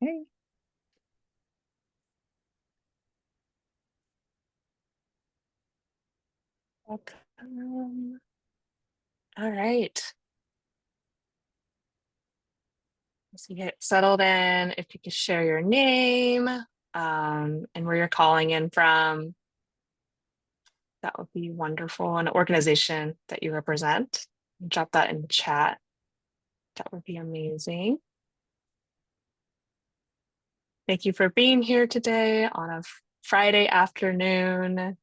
Okay. Welcome. All right. As you get settled in, if you could share your name and where you're calling in from, that would be wonderful. An organization that you represent. Drop that in the chat. That would be amazing. Thank you for being here today on a Friday afternoon,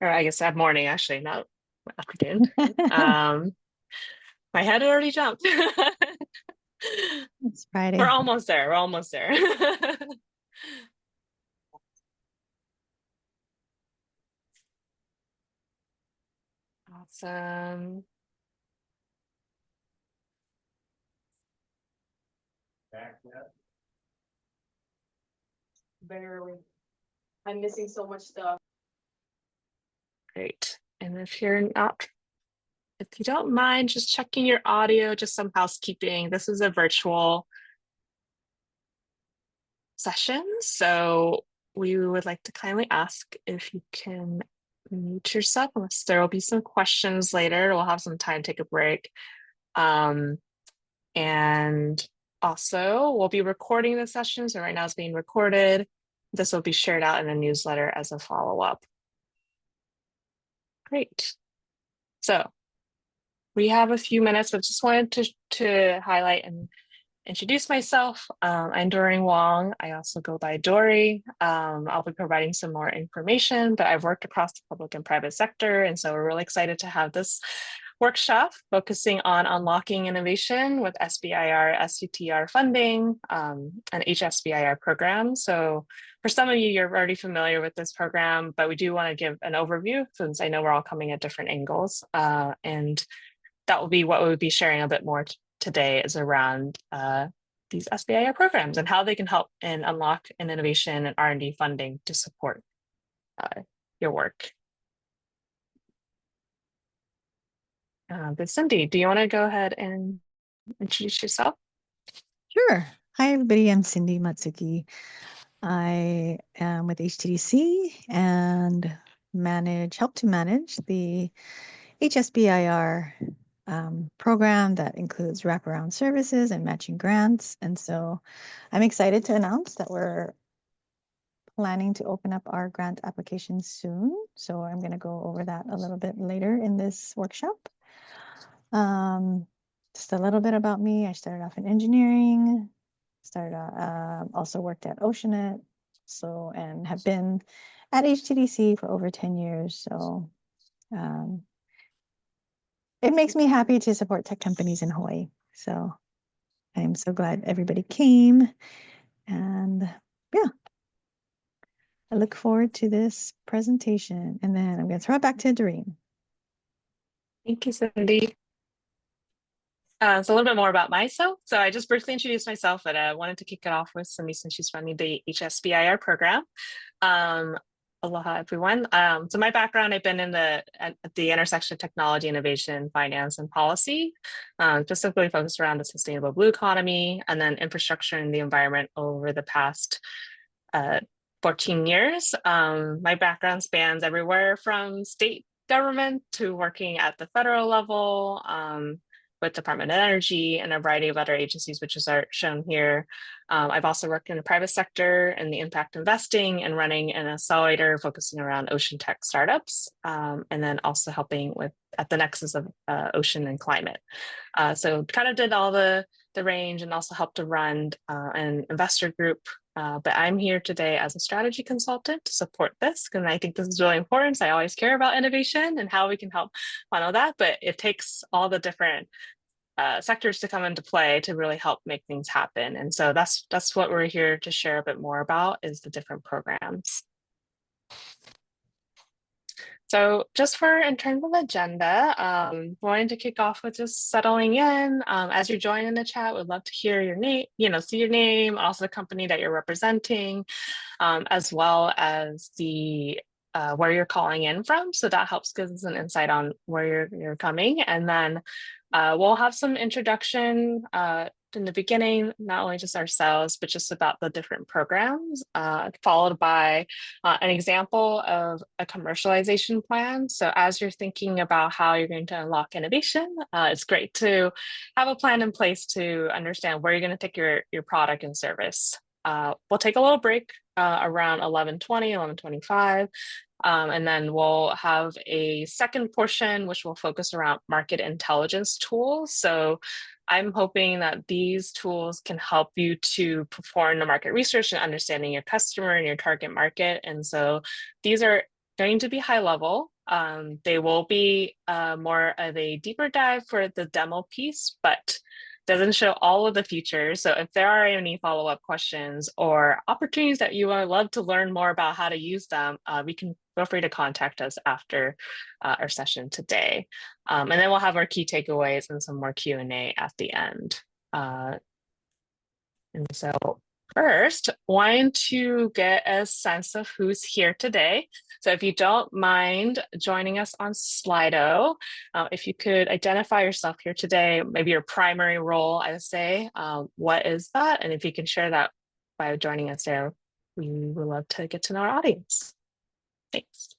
or I guess that morning, actually, not afternoon. My head already jumped. It's Friday. We're almost there. We're almost there. Awesome. Barely. I'm missing so much stuff. Great. And if you don't mind just checking your audio, just some housekeeping. This is a virtual session, so we would like to kindly ask if you can mute yourself, unless there will be some questions later. We'll have some time to take a break. And also, we'll be recording the session, so right now it's being recorded. This will be shared out in a newsletter as a follow-up. Great. So we have a few minutes, but just wanted to highlight and introduce myself. I'm Doreen Wong. I also go by Dory. I'll be providing some more information, but I've worked across the public and private sector. And so we're really excited to have this workshop focusing on unlocking innovation with SBIR-STTR funding and HSBIR program. So for some of you, you're already familiar with this program, but we do want to give an overview since I know we're all coming at different angles. And that will be what we'll be sharing a bit more today is around these SBIR programs and how they can help and unlock an innovation and R&D funding to support your work. But Cindy, do you want to go ahead and introduce yourself? Sure. Hi, everybody. I'm Cindy Matsuki. I am with HTDC and help to manage the HSBIR program that includes wraparound services and matching grants. And so I'm excited to announce that we're planning to open up our grant applications soon. So I'm going to go over that a little bit later in this workshop. Just a little bit about me. I started off in engineering, also worked at Oceanet, and have been at HTDC for over 10 years. So it makes me happy to support tech companies in Hawaii. So I'm so glad everybody came. And yeah, I look forward to this presentation. And then I'm going to throw it back to Doreen. Thank you, Cindy. So a little bit more about myself. So I just briefly introduced myself, but I wanted to kick it off with Cindy since she's running the HSBIR program. Aloha, everyone. So my background, I've been at the intersection of technology, innovation, finance, and policy, specifically focused around the sustainable blue economy and then infrastructure and the environment over the past 14 years. My background spans everywhere from state government to working at the federal level, with Department of Energy and a variety of other agencies, which is shown here. I've also worked in the private sector and the impact investing and running an accelerator focusing around ocean tech startups, and then also helping at the nexus of ocean and climate. So kind of did all the range and also helped to run an investor group. But I'm here today as a strategy consultant to support this, because I think this is really important. So I always care about innovation and how we can help funnel that, but it takes all the different sectors to come into play to really help make things happen. And so that's what we're here to share a bit more about, is the different programs. So just in terms of agenda, wanting to kick off with just settling in. As you're joining the chat, we'd love to hear your name, see your name, also the company that you're representing, as well as where you're calling in from. So that helps give us an insight on where you're coming. And then we'll have some introduction in the beginning, not only just ourselves, but just about the different programs, followed by an example of a commercialization plan. So as you're thinking about how you're going to unlock innovation, it's great to have a plan in place to understand where you're going to take your product and service. We'll take a little break around 11:20, 11:25. And then we'll have a second portion, which will focus around market intelligence tools. So I'm hoping that these tools can help you to perform the market research and understanding your customer and your target market. And so these are going to be high level. They will be more of a deeper dive for the demo piece, but doesn't show all of the features. So if there are any follow-up questions or opportunities that you would love to learn more about how to use them, we can feel free to contact us after our session today. And then we'll have our key takeaways and some more Q&A at the end. And so first, wanting to get a sense of who's here today. So if you don't mind joining us on Slido, if you could identify yourself here today, maybe your primary role, I would say, what is that? And if you can share that by joining us there, we would love to get to know our audience. Thanks.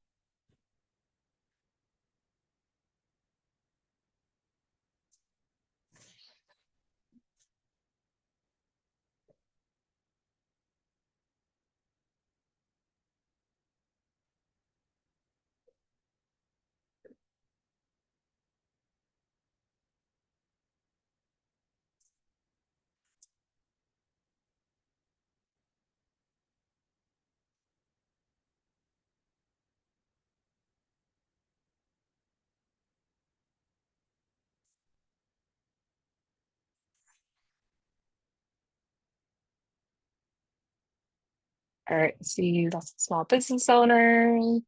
All right, see lots of small business owners.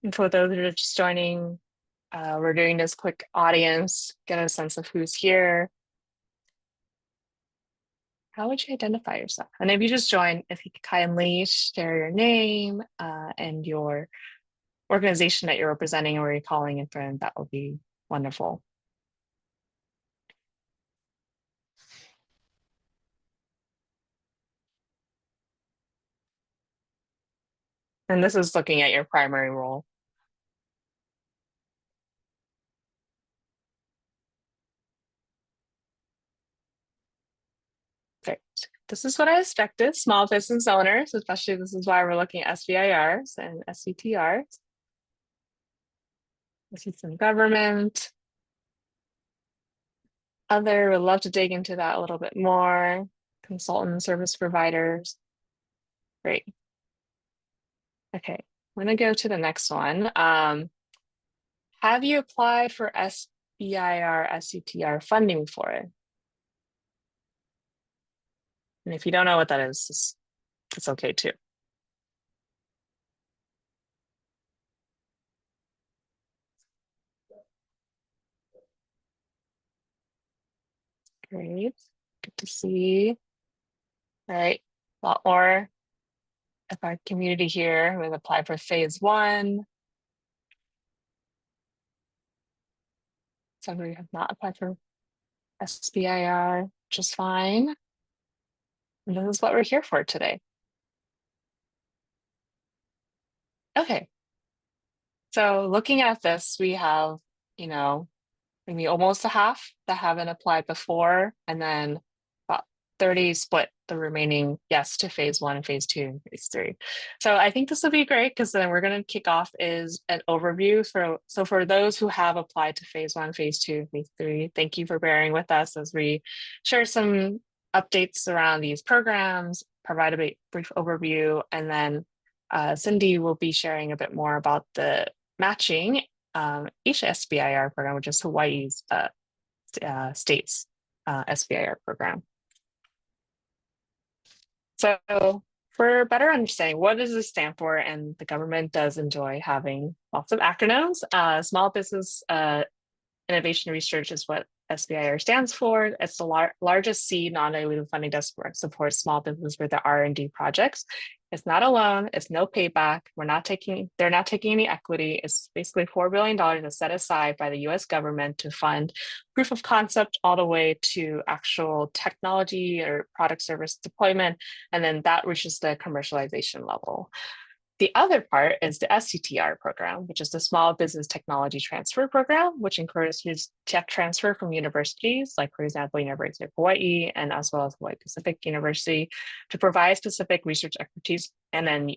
And for those that are just joining, we're doing this quick audience, get a sense of who's here. How would you identify yourself? And if you just joined, if you could kindly share your name and your organization that you're representing or where you're calling in from, that would be wonderful. And this is looking at your primary role. Great. This is what I expected, small business owners, especially this is why we're looking at SBIRs and STTRs. I see some government. Other, would love to dig into that a little bit more. Consultant service providers. Great. Okay, I'm gonna go to the next one. Have you applied for SBIR-STTR funding for it? And if you don't know what that is, it's okay too. Great, good to see. All right, a lot more of our community here. We've applied for phase 1. Some of you have not applied for SBIR, just fine. And this is what we're here for today. Okay, so looking at this, we have, maybe almost a half that haven't applied before, and then about 30 split the remaining yes to phase 1, phase 2, and phase 3. So I think this will be great because then we're going to kick off is an overview. So for those who have applied to phase 1, phase 2, phase 3, thank you for bearing with us as we share some updates around these programs, provide a brief overview, and then Cindy will be sharing a bit more about the matching HSBIR program, which is Hawaii's state's SBIR program. So for better understanding, what does this stand for? And the government does enjoy having lots of acronyms. Small Business Innovation Research is what SBIR stands for. It's the largest seed non-dilutive funding that supports small business with their R&D projects. It's not a loan. It's no payback. They're not taking any equity. It's basically $4 billion that's set aside by the US government to fund proof of concept all the way to actual technology or product service deployment. And then that reaches the commercialization level. The other part is the STTR program, which is the Small Business Technology Transfer Program, which encourages tech transfer from universities, like, for example, University of Hawaii, and as well as Hawaii Pacific University, to provide specific research expertise. And then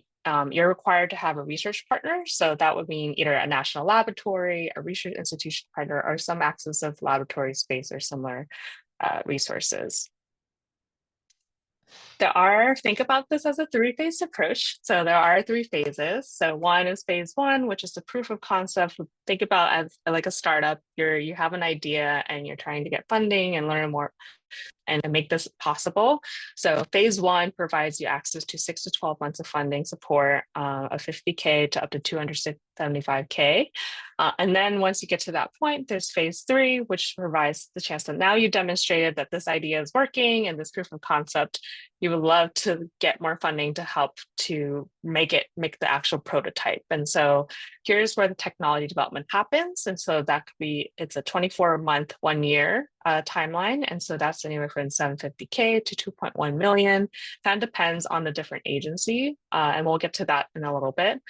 you're required to have a research partner. So that would mean either a national laboratory, a research institution partner, or some access of laboratory space or similar resources. Think about this as a three-phase approach. So there are three phases. So one is phase one, which is the proof of concept. Think about as like a startup. You have an idea and you're trying to get funding and learn more and make this possible. So phase one provides you access to 6 to 12 months of funding support of $50K to up to $275K. And then once you get to that point, there's phase three, which provides the chance that now you demonstrated that this idea is working and this proof of concept, you would love to get more funding to help to make the actual prototype. And so here's where the technology development happens. And so it's a 24-month, 1 year timeline. And so that's anywhere from $750K to $2.1 million. Kind of depends on the different agency. And we'll get to that in a little bit.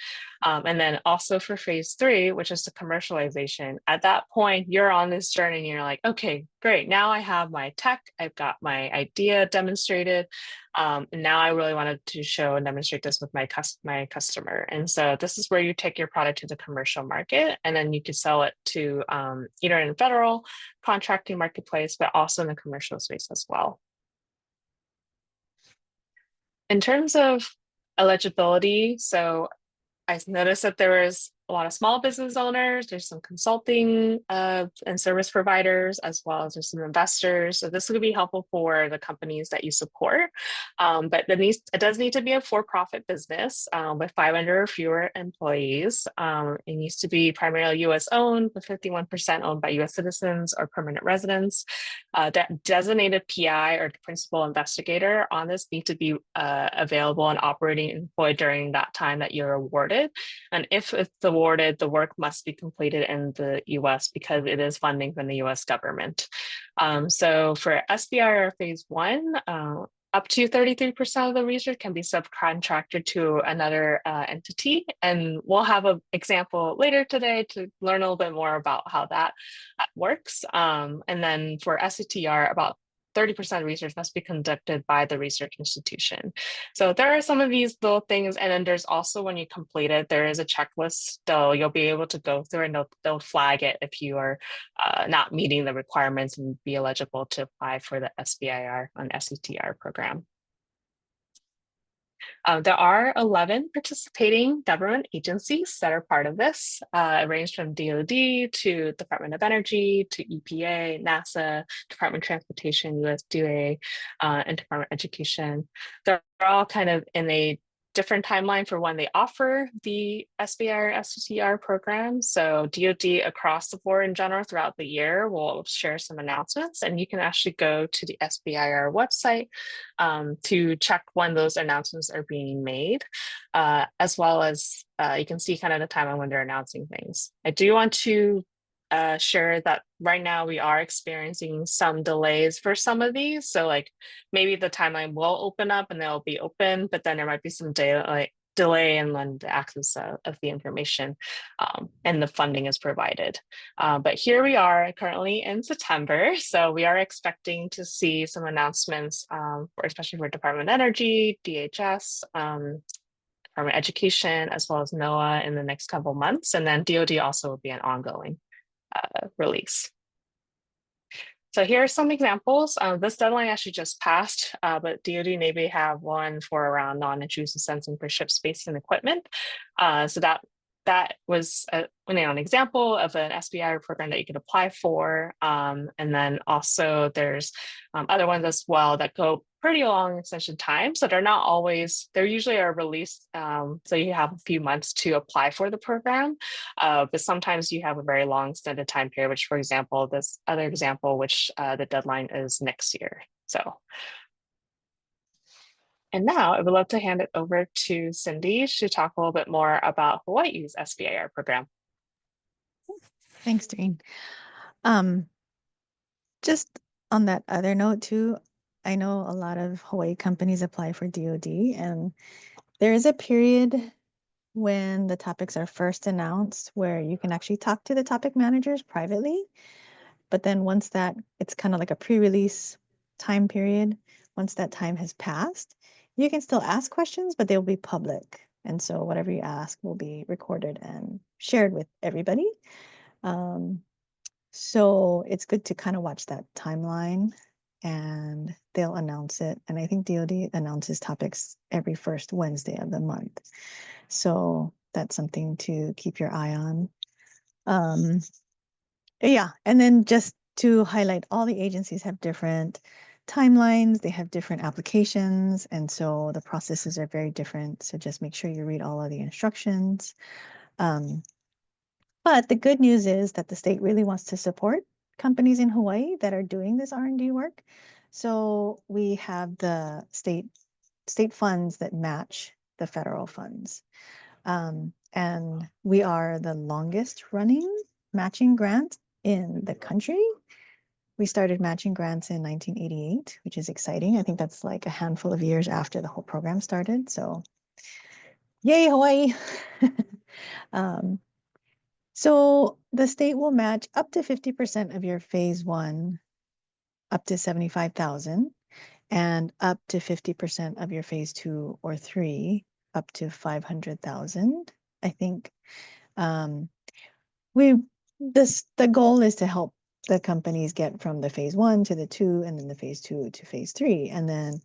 And then also for phase three, which is the commercialization, at that point, you're on this journey and you're like, okay, great. Now I have my tech. I've got my idea demonstrated. And now I really wanted to show and demonstrate this with my customer. And so this is where you take your product to the commercial market, and then you can sell it to either in the federal contracting marketplace, but also in the commercial space as well. In terms of eligibility, so I noticed that there was a lot of small business owners, there's some consulting and service providers, as well as there's some investors. So this would be helpful for the companies that you support. But it does need to be a for-profit business with 500 or fewer employees. It needs to be primarily US owned, with 51% owned by US citizens or permanent residents. That designated PI or principal investigator on this need to be available and operating employed during that time that you're awarded. And if it's awarded, the work must be completed in the US because it is funding from the US government. So for SBIR phase one, up to 33% of the research can be subcontracted to another entity. And we'll have an example later today to learn a little bit more about how that works. And then for STTR, about 30% of research must be conducted by the research institution. So there are some of these little things. And then there's also, when you complete it, there is a checklist you'll be able to go through, and they'll flag it if you are not meeting the requirements and be eligible to apply for the SBIR and STTR program. There are 11 participating government agencies that are part of this, ranged from DoD to Department of Energy to EPA, NASA, Department of Transportation, USDA, and Department of Education. They're all kind of in a different timeline for when they offer the SBIR-STTR program. So DoD across the board in general throughout the year will share some announcements, and you can actually go to the SBIR website to check when those announcements are being made, as well as you can see kind of the timeline when they're announcing things. I do want to share that right now we are experiencing some delays for some of these. So like maybe the timeline will open up and they'll be open, but then there might be some delay in the access of the information and the funding is provided. But here we are currently in September. So we are expecting to see some announcements, especially for Department of Energy, DHS, Department of Education, as well as NOAA in the next couple months. And then DoD also will be an ongoing release. So here are some examples. This deadline actually just passed, but DoD and Navy have one for around non-intrusive sensing for ship space and equipment. So that was an example of an SBIR program that you could apply for. And then also there's other ones as well that go pretty long extension time. So they're usually are released. So you have a few months to apply for the program, but sometimes you have a very long extended time period, which, for example, this other example, which the deadline is next year. So And now I would love to hand it over to Cindy to talk a little bit more about Hawaii's SBIR program. Thanks, Doreen. Just on that other note too, I know a lot of Hawaii companies apply for DoD, and there is a period when the topics are first announced where you can actually talk to the topic managers privately. But then once that, it's kind of like a pre-release time period. Once that time has passed, you can still ask questions, but they'll be public. And so whatever you ask will be recorded and shared with everybody. So it's good to kind of watch that timeline, and they'll announce it. And I think DoD announces topics every first Wednesday of the month. So that's something to keep your eye on. Yeah, and then just to highlight, all the agencies have different timelines, they have different applications, and so the processes are very different. So just make sure you read all of the instructions. But the good news is that the state really wants to support companies in Hawaii that are doing this R&D work. So we have the state funds that match the federal funds. And we are the longest running matching grant in the country. We started matching grants in 1988, which is exciting. I think that's like a handful of years after the whole program started. So yay, Hawaii. So the state will match up to 50% of your phase one, up to 75,000, and up to 50% of your phase two or three, up to 500,000. I think the goal is to help the companies get from the phase one to the two, and then the phase two to phase three. And then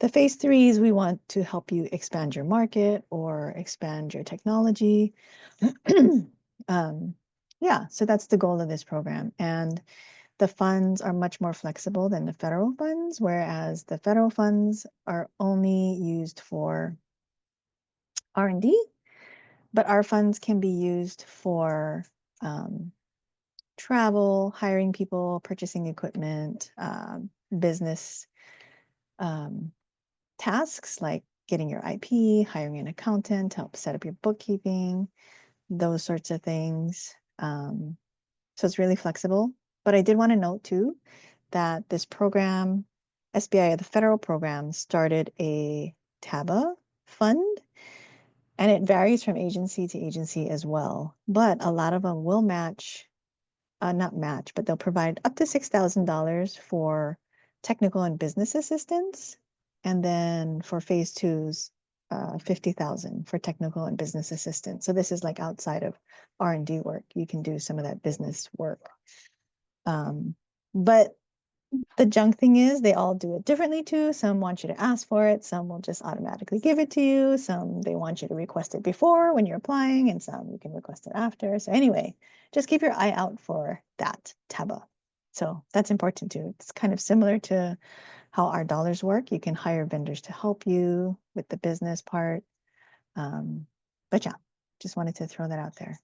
the phase threes, we want to help you expand your market or expand your technology. Yeah, so that's the goal of this program. And the funds are much more flexible than the federal funds, whereas the federal funds are only used for R&D, but our funds can be used for travel, hiring people, purchasing equipment, business tasks like getting your IP, hiring an accountant to help set up your bookkeeping, those sorts of things. So it's really flexible. But I did want to note too that this program, SBIR, the federal program, started a TABA fund, and it varies from agency to agency as well. But a lot of them will match, not match, but they'll provide up to $6,000 for technical and business assistance. And then for phase twos, 50,000 for technical and business assistance. So this is like outside of R&D work. You can do some of that business work. But the junk thing is they all do it differently too. Some want you to ask for it. Some will just automatically give it to you. Some they want you to request it before when you're applying, and some you can request it after. So anyway, just keep your eye out for that TABA. So that's important too. It's kind of similar to how our dollars work. You can hire vendors to help you with the business part. But yeah, just wanted to throw that out there.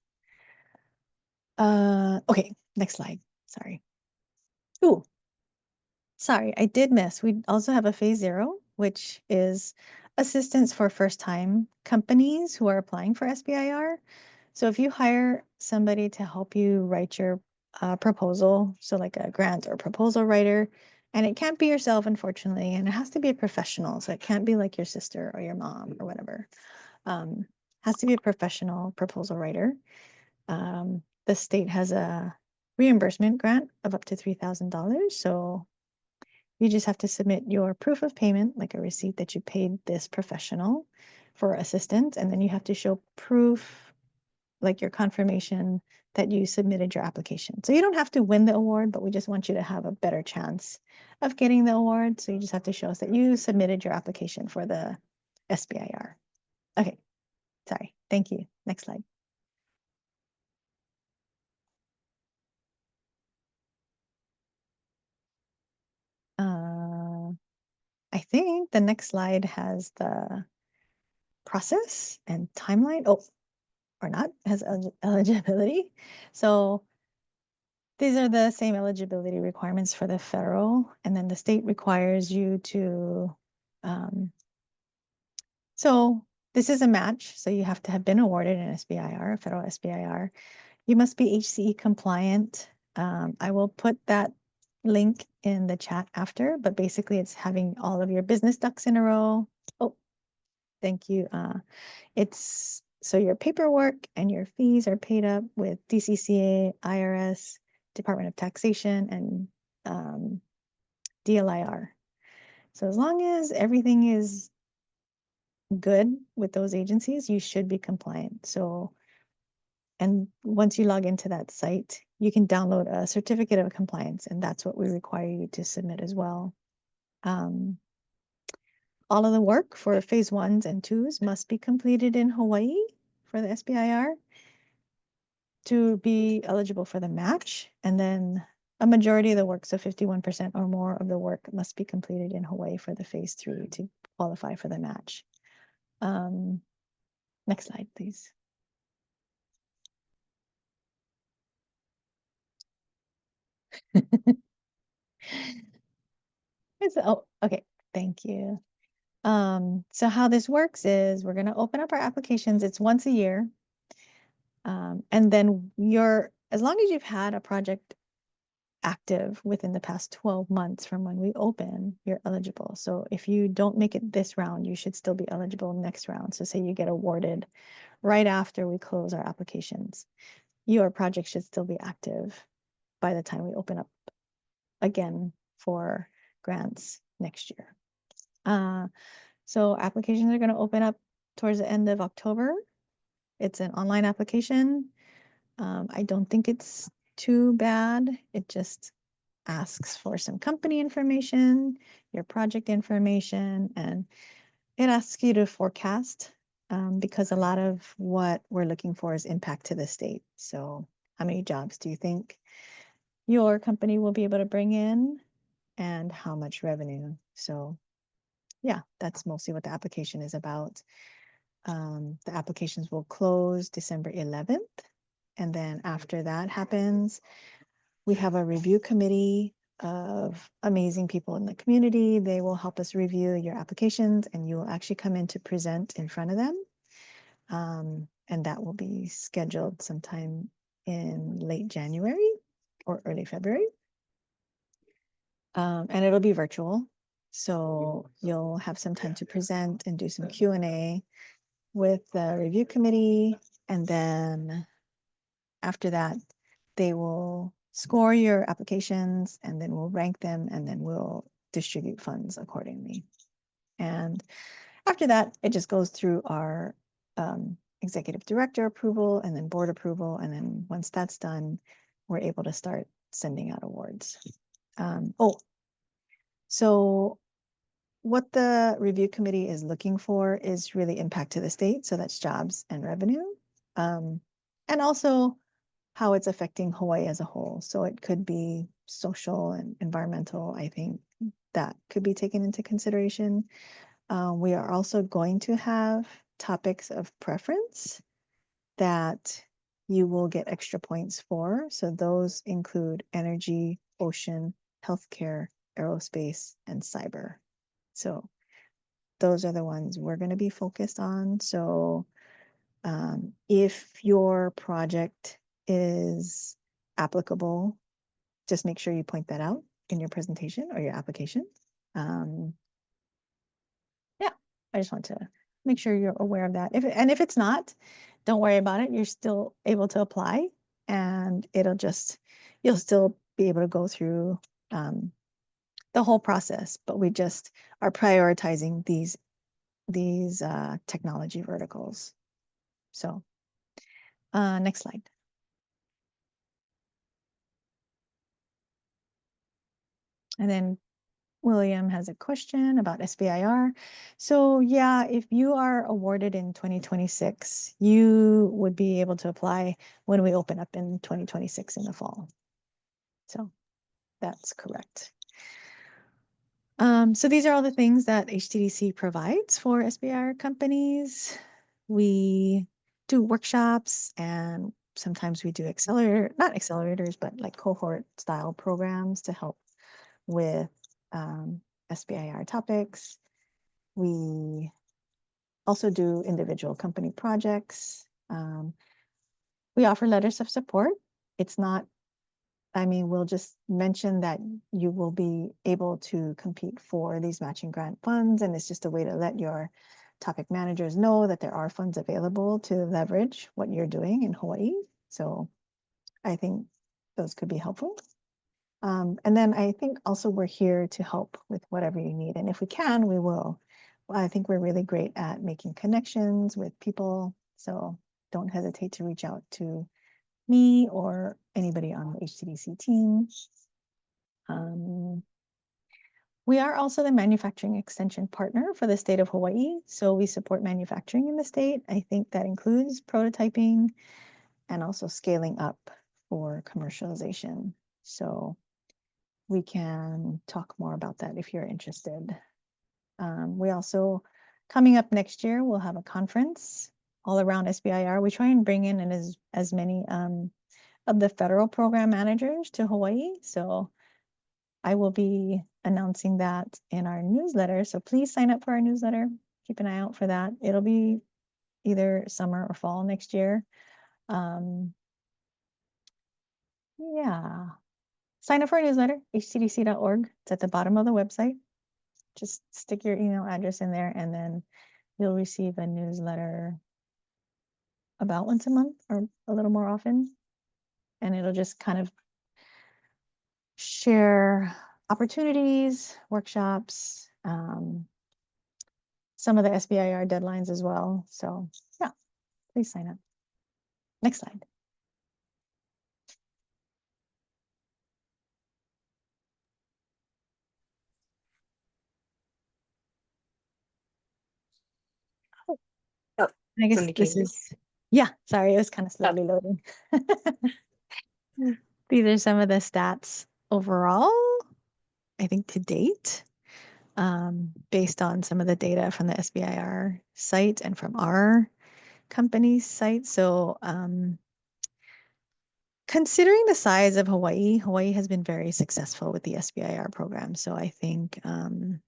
Okay, next slide. Sorry. Ooh, sorry, I did miss. We also have a phase 0, which is assistance for first-time companies who are applying for SBIR. So if you hire somebody to help you write your proposal, so like a grant or proposal writer, and it can't be yourself, unfortunately, and it has to be a professional. So it can't be like your sister or your mom or whatever. Has to be a professional proposal writer. The state has a reimbursement grant of up to $3,000. So you just have to submit your proof of payment, like a receipt that you paid this professional for assistance, and then you have to show proof, like your confirmation that you submitted your application. So you don't have to win the award, but we just want you to have a better chance of getting the award. So you just have to show us that you submitted your application for the SBIR. Okay, sorry, thank you. Next slide. I think the next slide has the process and timeline. Oh, or not, has eligibility. So these are the same eligibility requirements for the federal, and then the state requires you to So this is a match. So you have to have been awarded an SBIR, a federal SBIR. You must be HCE compliant. I will put that link in the chat after, but basically it's having all of your business ducks in a row. Oh, thank you. It's so your paperwork and your fees are paid up with DCCA, IRS, Department of Taxation, and DLIR. So as long as everything is good with those agencies, you should be compliant. So, and once you log into that site, you can download a certificate of compliance, and that's what we require you to submit as well. All of the work for phase 1s and 2s must be completed in Hawaii for the SBIR to be eligible for the match. And then a majority of the work, so 51% or more of the work, must be completed in Hawaii for the phase 3 to qualify for the match. Next slide, please. Oh, okay, thank you. So how this works is we're going to open up our applications. It's once a year. And then as long as you've had a project active within the past 12 months from when we open, you're eligible. So if you don't make it this round, you should still be eligible next round. So say you get awarded right after we close our applications, your project should still be active by the time we open up again for grants next year. So applications are going to open up towards the end of October. It's an online application. I don't think it's too bad. It just asks for some company information, your project information, and it asks you to forecast because a lot of what we're looking for is impact to the state. So how many jobs do you think your company will be able to bring in and how much revenue? So yeah, that's mostly what the application is about. The applications will close December 11th. And then after that happens, we have a review committee of amazing people in the community. They will help us review your applications and you will actually come in to present in front of them. And that will be scheduled sometime in late January or early February. And it'll be virtual. So you'll have some time to present and do some Q&A with the review committee. And then after that, they will score your applications and then we'll rank them and then we'll distribute funds accordingly. And after that, it just goes through our executive director approval and then board approval. And then once that's done, we're able to start sending out awards. So what the review committee is looking for is really impact to the state. So that's jobs and revenue. And also how it's affecting Hawaii as a whole. So it could be social and environmental. I think that could be taken into consideration. We are also going to have topics of preference that you will get extra points for. So those include energy, ocean, healthcare, aerospace, and cyber. So those are the ones we're going to be focused on. So if your project is applicable, just make sure you point that out in your presentation or your application. Yeah, I just want to make sure you're aware of that. If it's not, don't worry about it. You're still able to apply and you'll still be able to go through the whole process, but we just are prioritizing these technology verticals. So next slide. And then William has a question about SBIR. So yeah, if you are awarded in 2026, you would be able to apply when we open up in 2026 in the fall. So that's correct. So these are all the things that HTDC provides for SBIR companies. We do workshops and sometimes we do not accelerators, but like cohort style programs to help with SBIR topics. We also do individual company projects. We offer letters of support. It's not, I mean, we'll just mention that you will be able to compete for these matching grant funds, and it's just a way to let your topic managers know that there are funds available to leverage what you're doing in Hawaii. So I think those could be helpful. And then I think also we're here to help with whatever you need. And if we can, we will. I think we're really great at making connections with people. So don't hesitate to reach out to me or anybody on the HTDC team. We are also the manufacturing extension partner for the state of Hawaii. So we support manufacturing in the state. I think that includes prototyping and also scaling up for commercialization. So we can talk more about that if you're interested. We also, coming up next year, we'll have a conference all around SBIR. We try and bring in as many of the federal program managers to Hawaii. So I will be announcing that in our newsletter. So please sign up for our newsletter. Keep an eye out for that. It'll be either summer or fall next year. Yeah. Sign up for our newsletter, htdc.org. It's at the bottom of the website. Just stick your email address in there, and then you'll receive a newsletter about once a month or a little more often. And it'll just kind of share opportunities, workshops, some of the SBIR deadlines as well. So yeah, please sign up. Next slide. Oh, I guess Cindy, this is, yeah, sorry, it was kind of slowly loading. These are some of the stats overall, I think to date, based on some of the data from the SBIR site and from our company's site. So considering the size of Hawaii, Hawaii has been very successful with the SBIR program. So I think I'm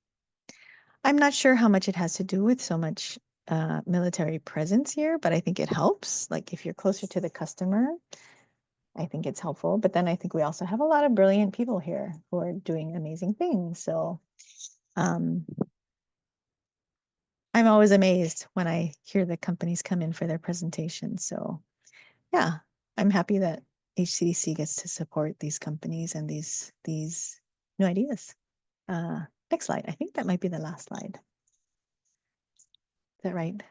not sure how much it has to do with so much military presence here, but I think it helps. Like if you're closer to the customer, I think it's helpful. But then I think we also have a lot of brilliant people here who are doing amazing things. So I'm always amazed when I hear the companies come in for their presentations. So yeah, I'm happy that HTDC gets to support these companies and these new ideas. Next slide. I think that might be the last slide. Is that right?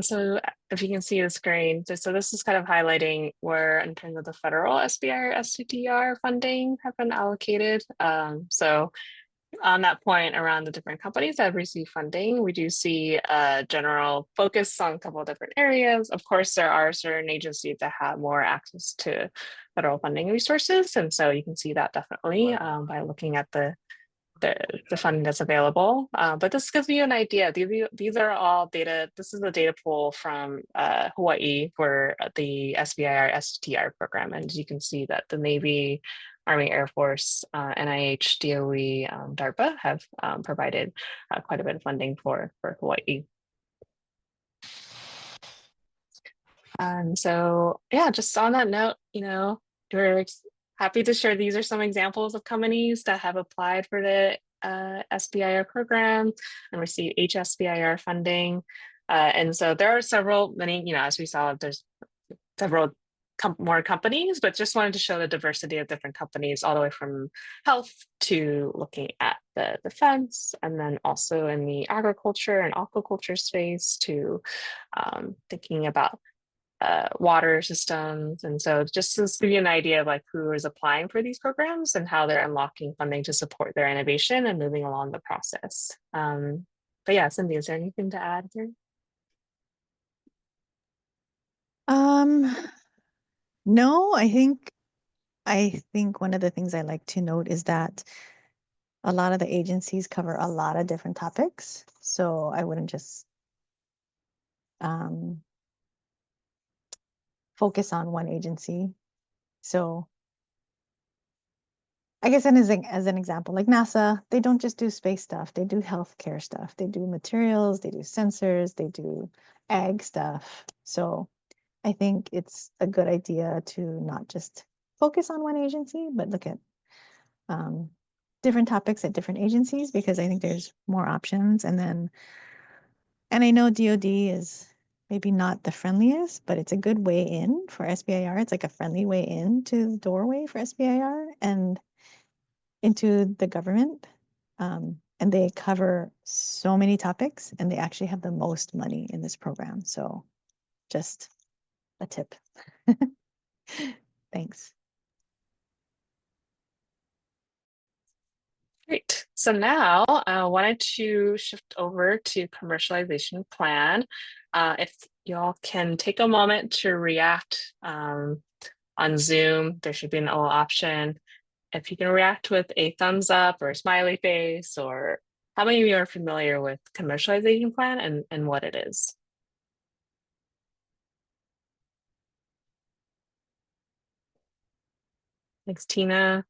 So if you can see the screen, so this is kind of highlighting where in terms of the federal SBIR-STTR funding have been allocated. So on that point around the different companies that have received funding, we do see a general focus on a couple of different areas. Of course, there are certain agencies that have more access to federal funding resources. And so you can see that definitely by looking at the funding that's available. But this gives you an idea. These are all data. This is a data pool from Hawaii for the SBIR-STTR program. And you can see that the Navy, Army, Air Force, NIH, DOE, DARPA have provided quite a bit of funding for Hawaii. And so, yeah, just on that note, we're happy to share these are some examples of companies that have applied for the SBIR program and received HSBIR funding. And so there are many, as we saw, there's several more companies, but just wanted to show the diversity of different companies all the way from health to looking at the defense, and then also in the agriculture and aquaculture space to thinking about water systems. And so just to give you an idea of like who is applying for these programs and how they're unlocking funding to support their innovation and moving along the process. But yeah, Cindy, is there anything to add here? No, I think one of the things I like to note is that a lot of the agencies cover a lot of different topics. So I wouldn't just focus on one agency. So I guess as an example, like NASA, they don't just do space stuff, they do healthcare stuff, they do materials, they do sensors, they do ag stuff. So I think it's a good idea to not just focus on one agency, but look at different topics at different agencies, because I think there's more options. And I know DoD is maybe not the friendliest, but it's a good way in for SBIR. It's like a friendly way into the doorway for SBIR and into the government. And they cover so many topics, and they actually have the most money in this program. So just a tip. Thanks. Great. So now I wanted to shift over to commercialization plan. If y'all can take a moment to react on Zoom, there should be an little option. If you can react with a thumbs up or a smiley face, or how many of you are familiar with commercialization plan and what it is? Thanks, Tina.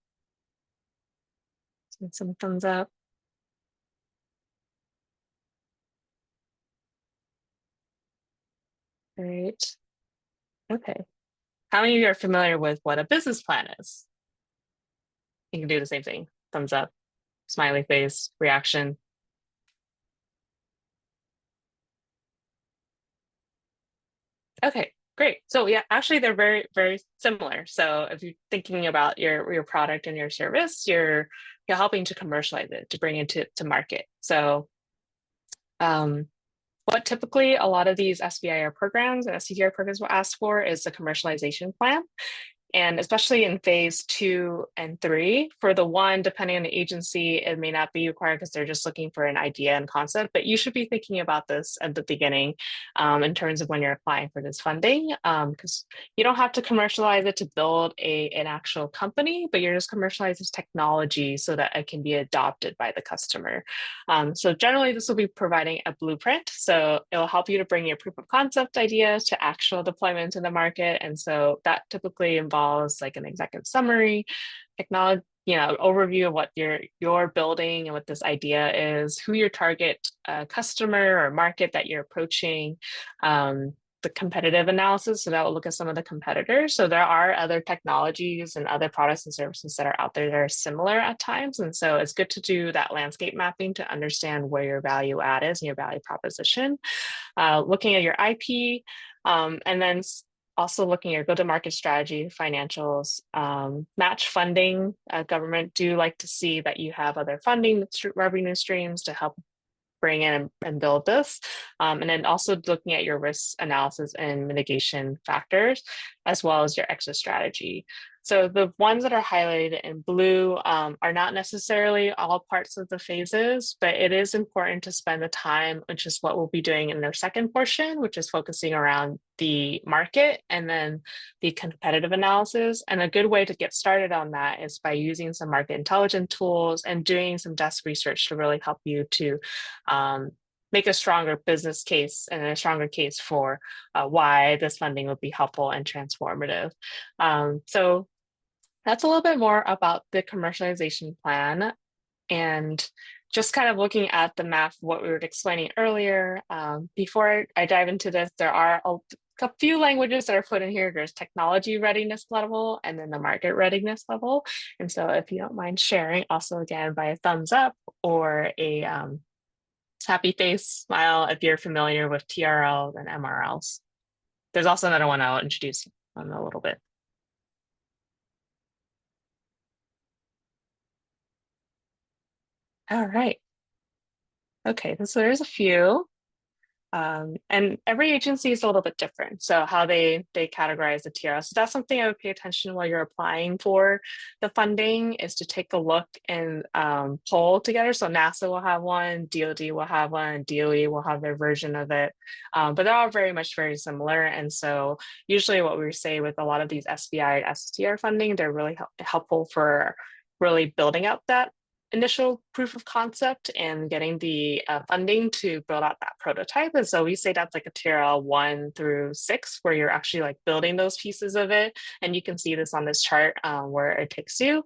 Some thumbs up. Great. Okay. How many of you are familiar with what a business plan is? You can do the same thing. Thumbs up, smiley face, reaction. Okay, great. So yeah, actually they're very, very similar. So if you're thinking about your product and your service, you're helping to commercialize it, to bring it to market. So what typically a lot of these SBIR programs and STTR programs will ask for is the commercialization plan. And especially in phase 2 and 3, for the one, depending on the agency, it may not be required because they're just looking for an idea and concept, but you should be thinking about this at the beginning in terms of when you're applying for this funding, because you don't have to commercialize it to build an actual company, but you're just commercializing this technology so that it can be adopted by the customer. So generally, this will be providing a blueprint. So it will help you to bring your proof of concept idea to actual deployment in the market. And so that typically involves like an executive summary, technology, overview of what you're building and what this idea is, who your target customer or market that you're approaching, the competitive analysis. So that will look at some of the competitors. So there are other technologies and other products and services that are out there that are similar at times. And so it's good to do that landscape mapping to understand where your value add is and your value proposition. Looking at your IP, and then also looking at your go-to-market strategy, financials, match funding. Government do like to see that you have other funding revenue streams to help bring in and build this. And then also looking at your risk analysis and mitigation factors, as well as your exit strategy. So the ones that are highlighted in blue are not necessarily all parts of the phases, but it is important to spend the time, which is what we'll be doing in their second portion, which is focusing around the market and then the competitive analysis. And a good way to get started on that is by using some market intelligence tools and doing some desk research to really help you to make a stronger business case and a stronger case for why this funding would be helpful and transformative. So that's a little bit more about the commercialization plan, and just kind of looking at the map, what we were explaining earlier. Before I dive into this, there are a few languages that are put in here. There's technology readiness level and then the market readiness level. And so if you don't mind sharing, also again by a thumbs up or a happy face smile if you're familiar with TRLs and MRLs. There's also another one I'll introduce in a little bit. All right. Okay, so there's a few. And every agency is a little bit different. So how they categorize the TRL. So that's something I would pay attention to while you're applying for the funding, is to take a look and pull together. So NASA will have one, DoD will have one, DOE will have their version of it. But they're all very much very similar. And so usually what we say with a lot of these SBI and STTR funding, they're really helpful for really building out that initial proof of concept and getting the funding to build out that prototype. And so we say that's like a TRL 1 through 6, where you're actually like building those pieces of it. And you can see this on this chart where it takes you.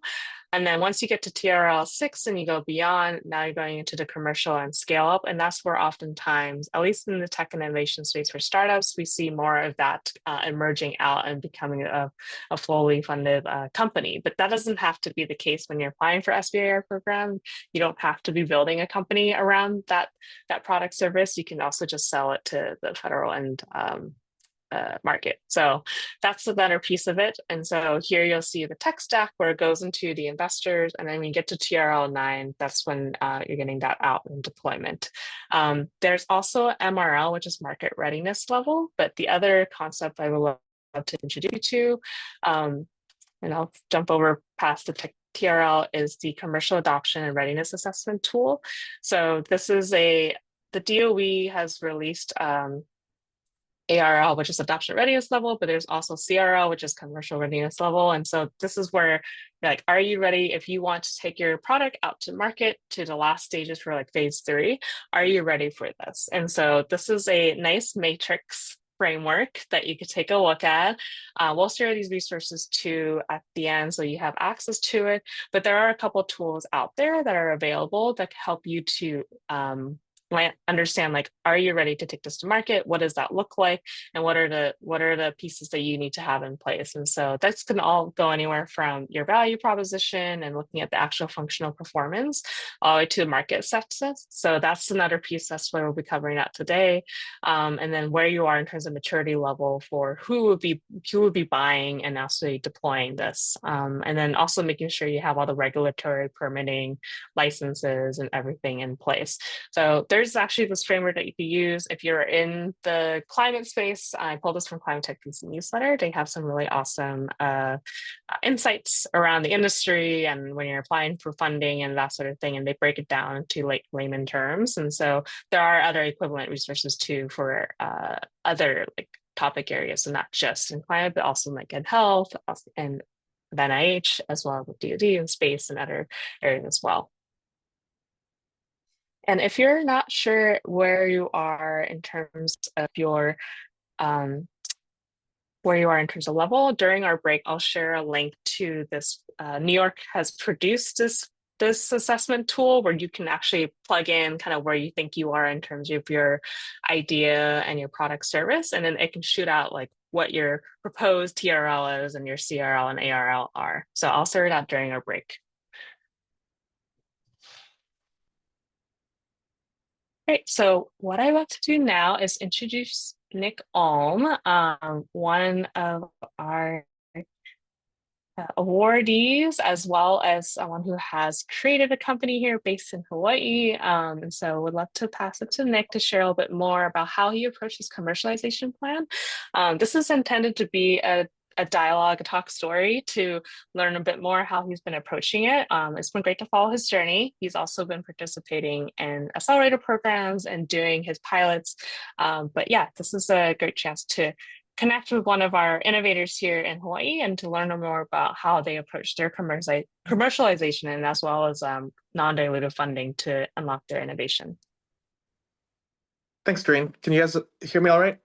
And then once you get to TRL 6 and you go beyond, now you're going into the commercial and scale up. And that's where oftentimes, at least in the tech and innovation space for startups, we see more of that emerging out and becoming a fully funded company. But that doesn't have to be the case when you're applying for SBIR program. You don't have to be building a company around that product service. You can also just sell it to the federal and market. So that's the better piece of it. And so here you'll see the tech stack where it goes into the investors. And then when you get to TRL 9, that's when you're getting that out in deployment. There's also MRL, which is market readiness level. But the other concept I would love to introduce you to, and I'll jump over past the TRL, is the commercial adoption and readiness assessment tool. So this is the DOE has released ARL, which is adoption readiness level, but there's also CRL, which is commercial readiness level. And so this is where, like, are you ready? If you want to take your product out to market to the last stages for like phase 3, are you ready for this? And so this is a nice matrix framework that you could take a look at. We'll share these resources too at the end so you have access to it. But there are a couple tools out there that are available that help you to understand, like, are you ready to take this to market? What does that look like? And what are the pieces that you need to have in place? And so that's going to all go anywhere from your value proposition and looking at the actual functional performance all the way to market acceptance. So that's another piece. That's what we'll be covering out today. And then where you are in terms of maturity level for who would be buying and actually deploying this. And then also making sure you have all the regulatory permitting licenses and everything in place. So there's actually this framework that you can use if you're in the climate space. I pulled this from Climate Tech PC newsletter. They have some really awesome insights around the industry and when you're applying for funding and that sort of thing. And they break it down into like layman terms. And so there are other equivalent resources too for other like topic areas, so not just in climate, but also like in health and NIH, as well as with DoD and space and other areas as well. And if you're not sure where you are in terms of your level, during our break, I'll share a link to this. New York has produced this assessment tool where you can actually plug in kind of where you think you are in terms of your idea and your product service, and then it can shoot out like what your proposed TRL is and your CRL and ARL are. So I'll share it out during our break. Great. So what I want to do now is introduce Nick Alm, one of our awardees, as well as someone who has created a company here based in Hawaii. And so would love to pass it to Nick to share a little bit more about how he approached his commercialization plan. This is intended to be a dialogue, a talk story to learn a bit more how he's been approaching it. It's been great to follow his journey. He's also been participating in accelerator programs and doing his pilots. But yeah, this is a great chance to connect with one of our innovators here in Hawaii and to learn more about how they approach their commercialization and as well as non-dilutive funding to unlock their innovation. Thanks, Doreen. Can you guys hear me all right?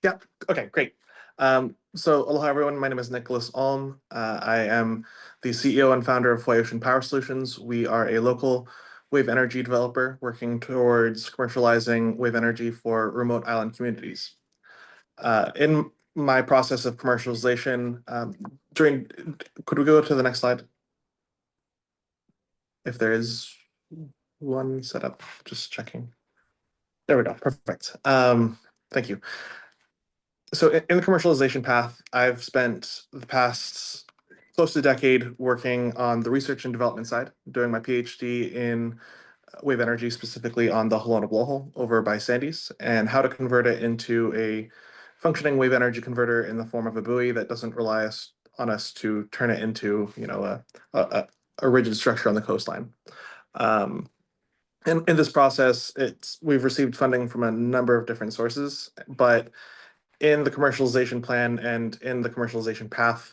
Yeah, okay, great. So aloha everyone, my name is Nicholas Alm. I am the CEO and founder of Hawaii Ocean Power Solutions. We are a local wave energy developer working towards commercializing wave energy for remote island communities. In my process of commercialization, could we go to the next slide? If there is one set up, just checking. There we go, perfect. Thank you. So in the commercialization path, I've spent the past close to a decade working on the research and development side, doing my PhD in wave energy, specifically on the Halona blowhole over by Sandy's, and how to convert it into a functioning wave energy converter in the form of a buoy that doesn't rely on us to turn it into, you know, a rigid structure on the coastline. In this process, we've received funding from a number of different sources, but in the commercialization plan and in the commercialization path,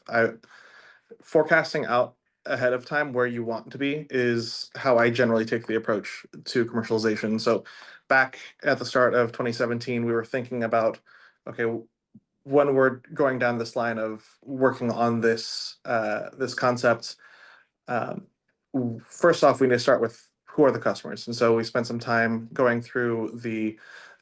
forecasting out ahead of time where you want to be is how I generally take the approach to commercialization. So back at the start of 2017, we were thinking about, okay, when we're going down this line of working on this concept, first off, we need to start with who are the customers. And so we spent some time going through the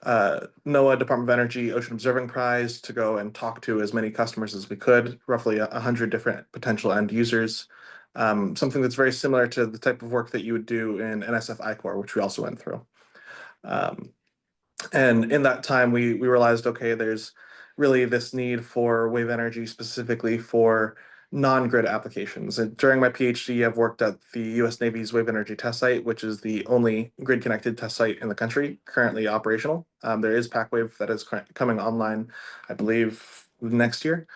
NOAA Department of Energy Ocean Observing Prize to go and talk to as many customers as we could, roughly 100 different potential end users. Something that's very similar to the type of work that you would do in NSF I-Corps, which we also went through. And in that time, we realized, okay, there's really this need for wave energy specifically for non-grid applications. And during my PhD, I've worked at the US Navy's Wave Energy Test Site, which is the only grid-connected test site in the country currently operational. There is PacWave that is coming online, I believe, next year.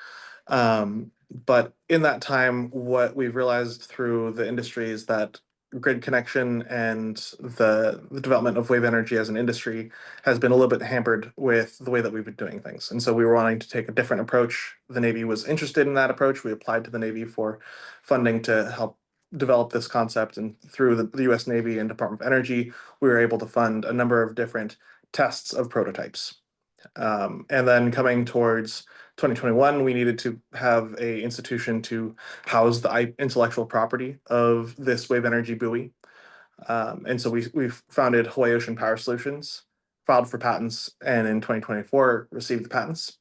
But in that time, what we've realized through the industry is that grid connection and the development of wave energy as an industry has been a little bit hampered with the way that we've been doing things. And so we were wanting to take a different approach. The Navy was interested in that approach. We applied to the Navy for funding to help develop this concept. And through the US Navy and Department of Energy, we were able to fund a number of different tests of prototypes. And then coming towards 2021, we needed to have an institution to house the intellectual property of this wave energy buoy. And so we founded Hawaii Ocean Power Solutions, filed for patents, and in 2024 received the patents.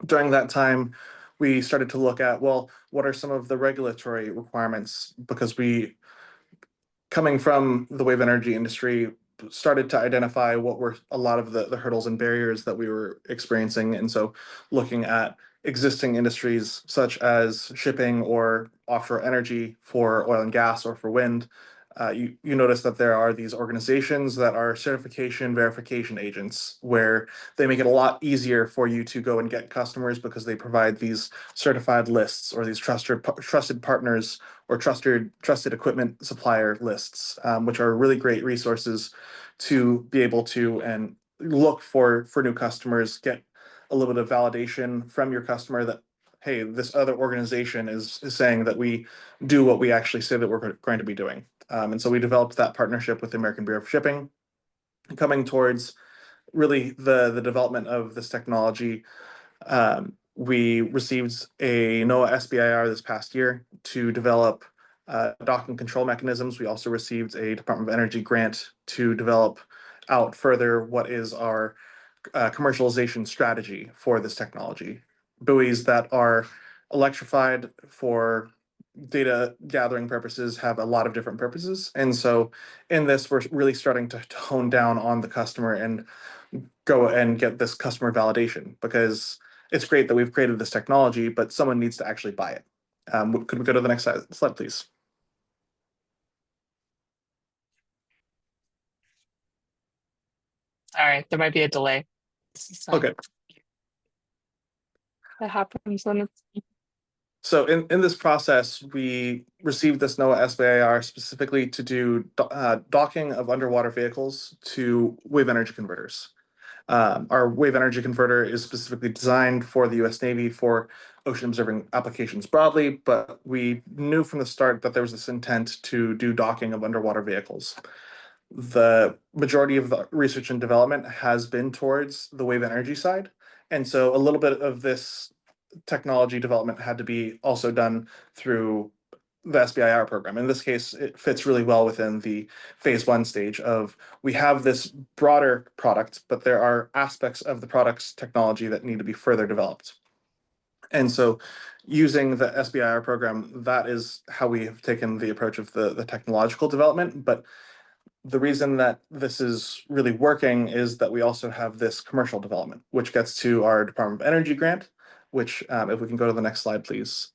During that time, we started to look at, well, what are some of the regulatory requirements? Because we, coming from the wave energy industry, started to identify what were a lot of the hurdles and barriers that we were experiencing. And so looking at existing industries such as shipping or offshore energy for oil and gas or for wind, you notice that there are these organizations that are certification verification agents where they make it a lot easier for you to go and get customers because they provide these certified lists or these trusted partners or trusted equipment supplier lists, which are really great resources to be able to and look for new customers, get a little bit of validation from your customer that, hey, this other organization is saying that we do what we actually say that we're going to be doing. And so we developed that partnership with the American Bureau of Shipping. Coming towards really the development of this technology, we received a NOAA SBIR this past year to develop docking control mechanisms. We also received a Department of Energy grant to develop out further what is our commercialization strategy for this technology. Buoys that are electrified for data gathering purposes have a lot of different purposes. And so in this, we're really starting to hone down on the customer and go and get this customer validation, because it's great that we've created this technology, but someone needs to actually buy it. Could we go to the next slide, please? All right, there might be a delay. Okay. That happens when it's. So in this process, we received this NOAA SBIR specifically to do docking of underwater vehicles to wave energy converters. Our wave energy converter is specifically designed for the US Navy for ocean observing applications broadly, but we knew from the start that there was this intent to do docking of underwater vehicles. The majority of the research and development has been towards the wave energy side. And so a little bit of this technology development had to be also done through the SBIR program. In this case, it fits really well within the phase 1 stage of, we have this broader product, but there are aspects of the product's technology that need to be further developed. And so using the SBIR program, that is how we have taken the approach of the technological development. But the reason that this is really working is that we also have this commercial development, which gets to our Department of Energy grant, which if we can go to the next slide, please.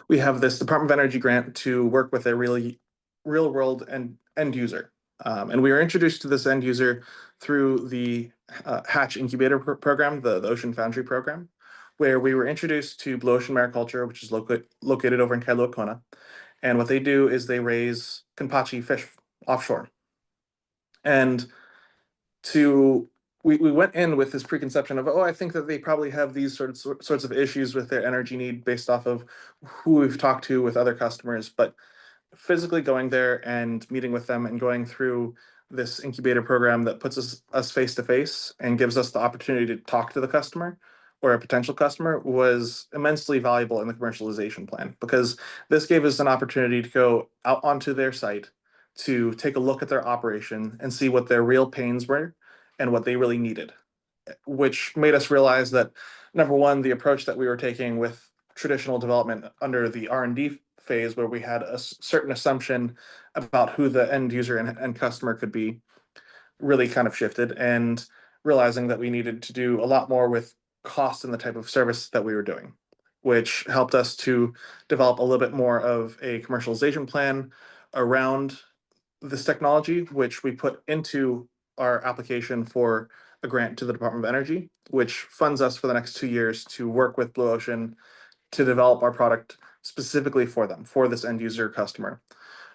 We have this Department of Energy grant to work with a really real world end user. And we were introduced to this end user through the Hatch Incubator program, the Ocean Foundry program, where we were introduced to Blue Ocean Mariculture, which is located over in Kailua Kona. And what they do is they raise kampachi fish offshore. And we went in with this preconception of, oh, I think that they probably have these sorts of issues with their energy need based off of who we've talked to with other customers. But physically going there and meeting with them and going through this incubator program that puts us face to face and gives us the opportunity to talk to the customer or a potential customer was immensely valuable in the commercialization plan, because this gave us an opportunity to go out onto their site to take a look at their operation and see what their real pains were and what they really needed, which made us realize that, number one, the approach that we were taking with traditional development under the R&D phase, where we had a certain assumption about who the end user and customer could be, really kind of shifted, and realizing that we needed to do a lot more with cost and the type of service that we were doing, which helped us to develop a little bit more of a commercialization plan around this technology, which we put into our application for a grant to the Department of Energy, which funds us for the next 2 years to work with Blue Ocean to develop our product specifically for them, for this end user customer,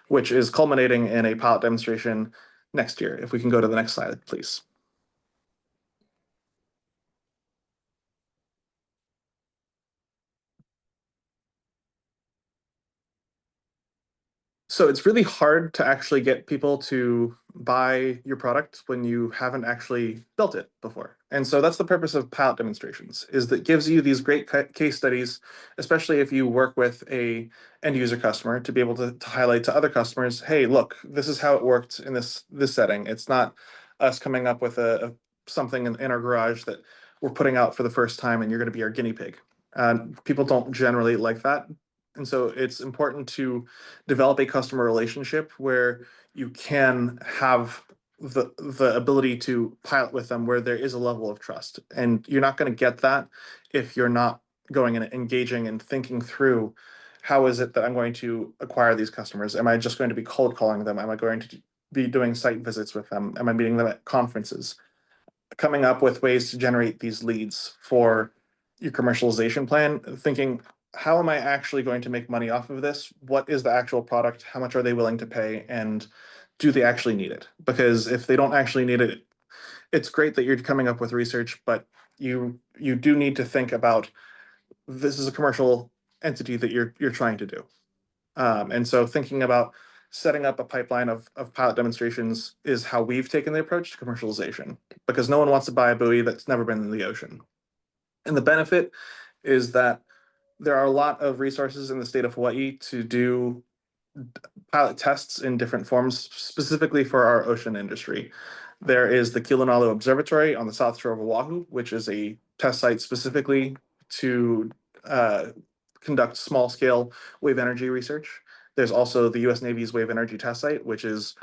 which is culminating in a pilot demonstration next year. If we can go to the next slide, please. So it's really hard to actually get people to buy your product when you haven't actually built it before. And so that's the purpose of pilot demonstrations, is that gives you these great case studies, especially if you work with a end user customer, to be able to highlight to other customers, hey, look, this is how it worked in this setting. It's not us coming up with something in our garage that we're putting out for the first time and you're going to be our guinea pig. People don't generally like that. And so it's important to develop a customer relationship where you can have the ability to pilot with them, where there is a level of trust. And you're not going to get that if you're not going and engaging and thinking through, how is it that I'm going to acquire these customers? Am I just going to be cold calling them? Am I going to be doing site visits with them? Am I meeting them at conferences? Coming up with ways to generate these leads for your commercialization plan, thinking, how am I actually going to make money off of this? What is the actual product? How much are they willing to pay? And do they actually need it? Because if they don't actually need it, it's great that you're coming up with research, but you do need to think about, this is a commercial entity that you're trying to do. And so thinking about setting up a pipeline of pilot demonstrations is how we've taken the approach to commercialization, because no one wants to buy a buoy that's never been in the ocean. And the benefit is that there are a lot of resources in the state of Hawaii to do pilot tests in different forms, specifically for our ocean industry. There is the Kilauea Observatory on the south shore of Oahu, which is a test site specifically to conduct small-scale wave energy research. There's also the U.S. Navy's Wave Energy Test Site, which is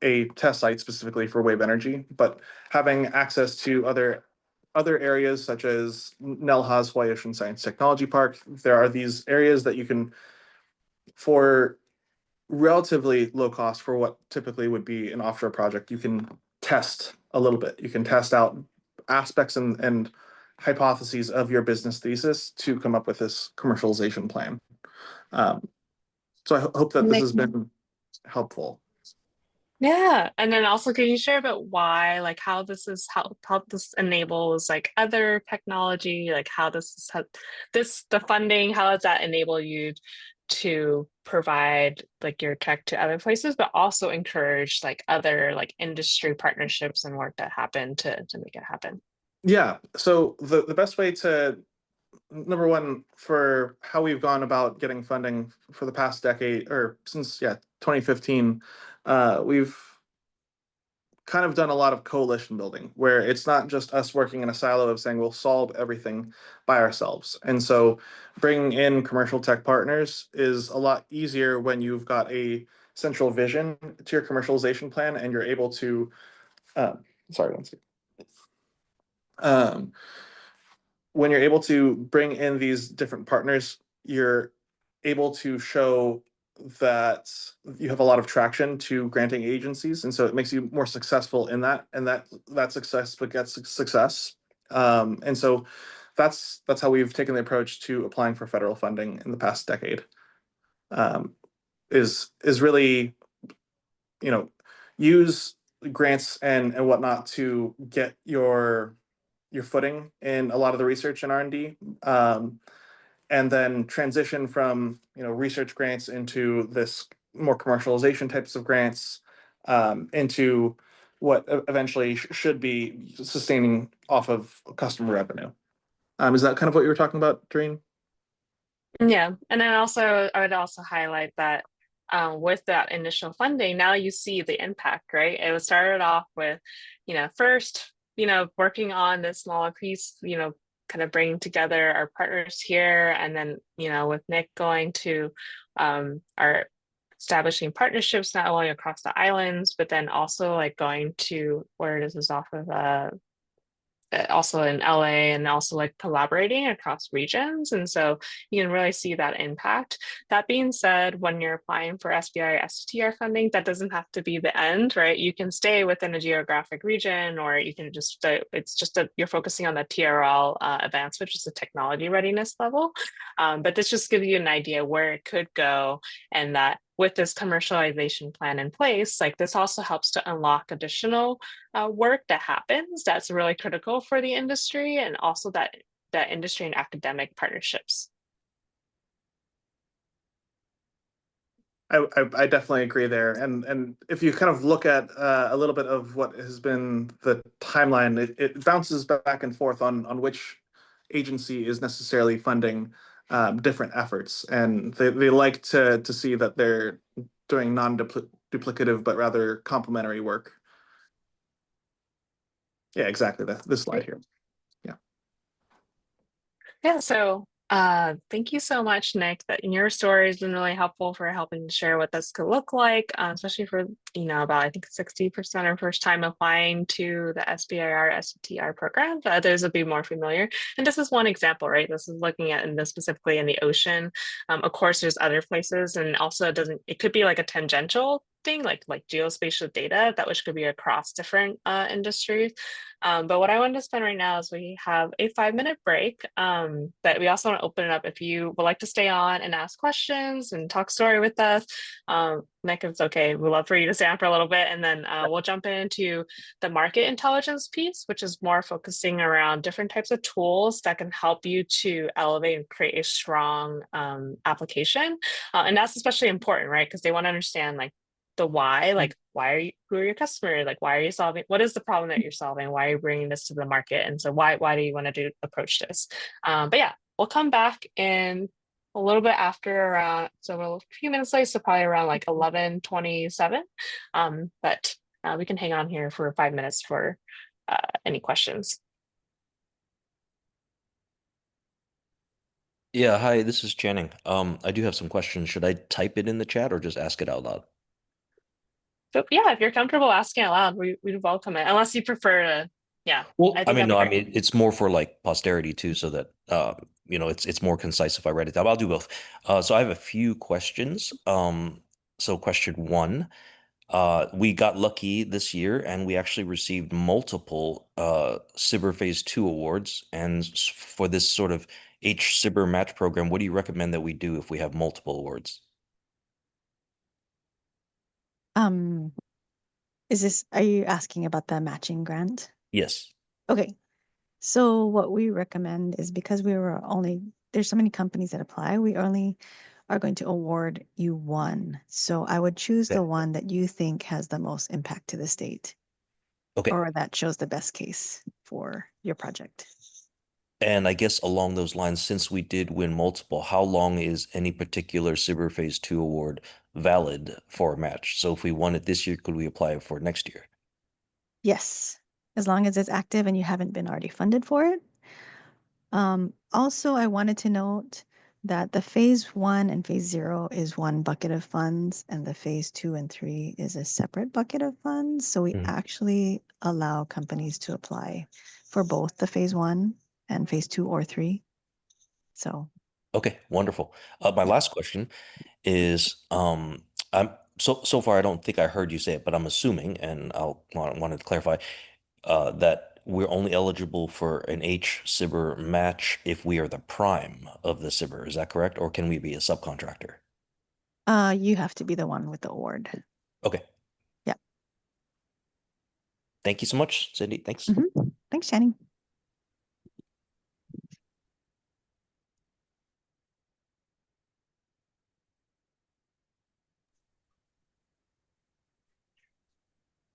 a test site specifically for wave energy, but having access to other areas such as NELHA's Hawaii Ocean Science Technology Park. There are these areas that you can, for relatively low cost for what typically would be an offshore project, you can test a little bit. You can test out aspects and hypotheses of your business thesis to come up with this commercialization plan. So I hope that this has been helpful. Yeah, and then also, can you share about why, like, how this enables like other technology, like how the funding, how does that enable you to provide like your tech to other places, but also encourage like other like industry partnerships and work that happen to make it happen? Yeah, so the best way to, number one, for how we've gone about getting funding for the past decade, or since 2015, we've kind of done a lot of coalition building, where it's not just us working in a silo of saying we'll solve everything by ourselves. And so bringing in commercial tech partners is a lot easier when you've got a central vision to your commercialization plan and you're able to, sorry, one second. When you're able to bring in these different partners, you're able to show that you have a lot of traction to granting agencies, and so it makes you more successful in that, and that success begets success. And so that's how we've taken the approach to applying for federal funding in the past decade. Is really, use grants and whatnot to get your footing in a lot of the research and R&D, and then transition from research grants into this more commercialization types of grants, into what eventually should be sustaining off of customer revenue. Is that kind of what you were talking about, Doreen? Yeah, and then also I would also highlight that with that initial funding, now you see the impact, right? It was started off with, first, working on this smaller piece, kind of bringing together our partners here, and then, with Nick going to our establishing partnerships not only across the islands, but then also like going to where this is off of also in LA, and also like collaborating across regions. And so you can really see that impact. That being said, when you're applying for SBIR-STTR funding, that doesn't have to be the end, right? You can stay within a geographic region, or you can just, it's just that you're focusing on the TRL advanced, which is the technology readiness level. But this just gives you an idea where it could go, and that with this commercialization plan in place, like this also helps to unlock additional work that happens that's really critical for the industry, and also that industry and academic partnerships. I definitely agree there. And if you kind of look at a little bit of what has been the timeline, it bounces back and forth on which agency is necessarily funding different efforts. And they like to see that they're doing non-duplicative, but rather complementary work. Yeah, exactly. This slide here. Yeah, so thank you so much, Nick. That your story has been really helpful for helping to share what this could look like, especially for, about I think 60% are first time applying to the SBIR-STTR program. The others will be more familiar. And this is one example, right? This is looking at specifically in the ocean. Of course, there's other places, and also it could be like a tangential thing, like geospatial data, that which could be across different industries. But what I wanted to spend right now is we have a 5-minute break, but we also want to open it up if you would like to stay on and ask questions and talk story with us. Nick, if it's okay, we'd love for you to stay on for a little bit, and then we'll jump into the market intelligence piece, which is more focusing around different types of tools that can help you to elevate and create a strong application. And that's especially important, right? Because they want to understand like the why, like who are your customers, like why are you solving, what is the problem that you're solving, why are you bringing this to the market, and so why do you want to approach this. But yeah, we'll come back in a little bit after around, so we're a few minutes late, so probably around like 11:27. But we can hang on here for 5 minutes for any questions. Yeah, hi, this is Channing. I do have some questions. Should I type it in the chat or just ask it out loud? So yeah, if you're comfortable asking out loud, we'd welcome it, unless you prefer to. Yeah, Well, I think that'd be no, great. it's more for like posterity too, so that it's more concise if I write it down. I'll do both. So I have a few questions. So question one, we got lucky this year, and we actually received multiple SBIR Phase 2 awards. And for this sort of HSBIR match program, what do you recommend that we do if we have multiple awards? Are you asking about the matching grant? Yes. Okay. So what we recommend is, because there's so many companies that apply, we only are going to award you one. So I would choose the one that you think has the most impact to the state. Okay. Or that shows the best case for your project. And I guess along those lines, since we did win multiple, how long is any particular SBIR Phase 2 award valid for a match? So if we won it this year, could we apply for next year? Yes, as long as it's active and you haven't been already funded for it. Also, I wanted to note that the Phase 1 and Phase 0 is one bucket of funds, and the Phase 2 and 3 is a separate bucket of funds. So we actually allow companies to apply for both the Phase 1 and Phase 2 or 3. So. Okay, wonderful. My last question is, I'm so far I don't think I heard you say it, but I'm assuming, and I'll wanted to clarify, that we're only eligible for an HSBIR match if we are the prime of the SBIR. Is that correct? Or can we be a subcontractor? You have to be the one with the award. Okay. Yeah. Thank you so much, Cindy. Thanks. Thanks, Channing.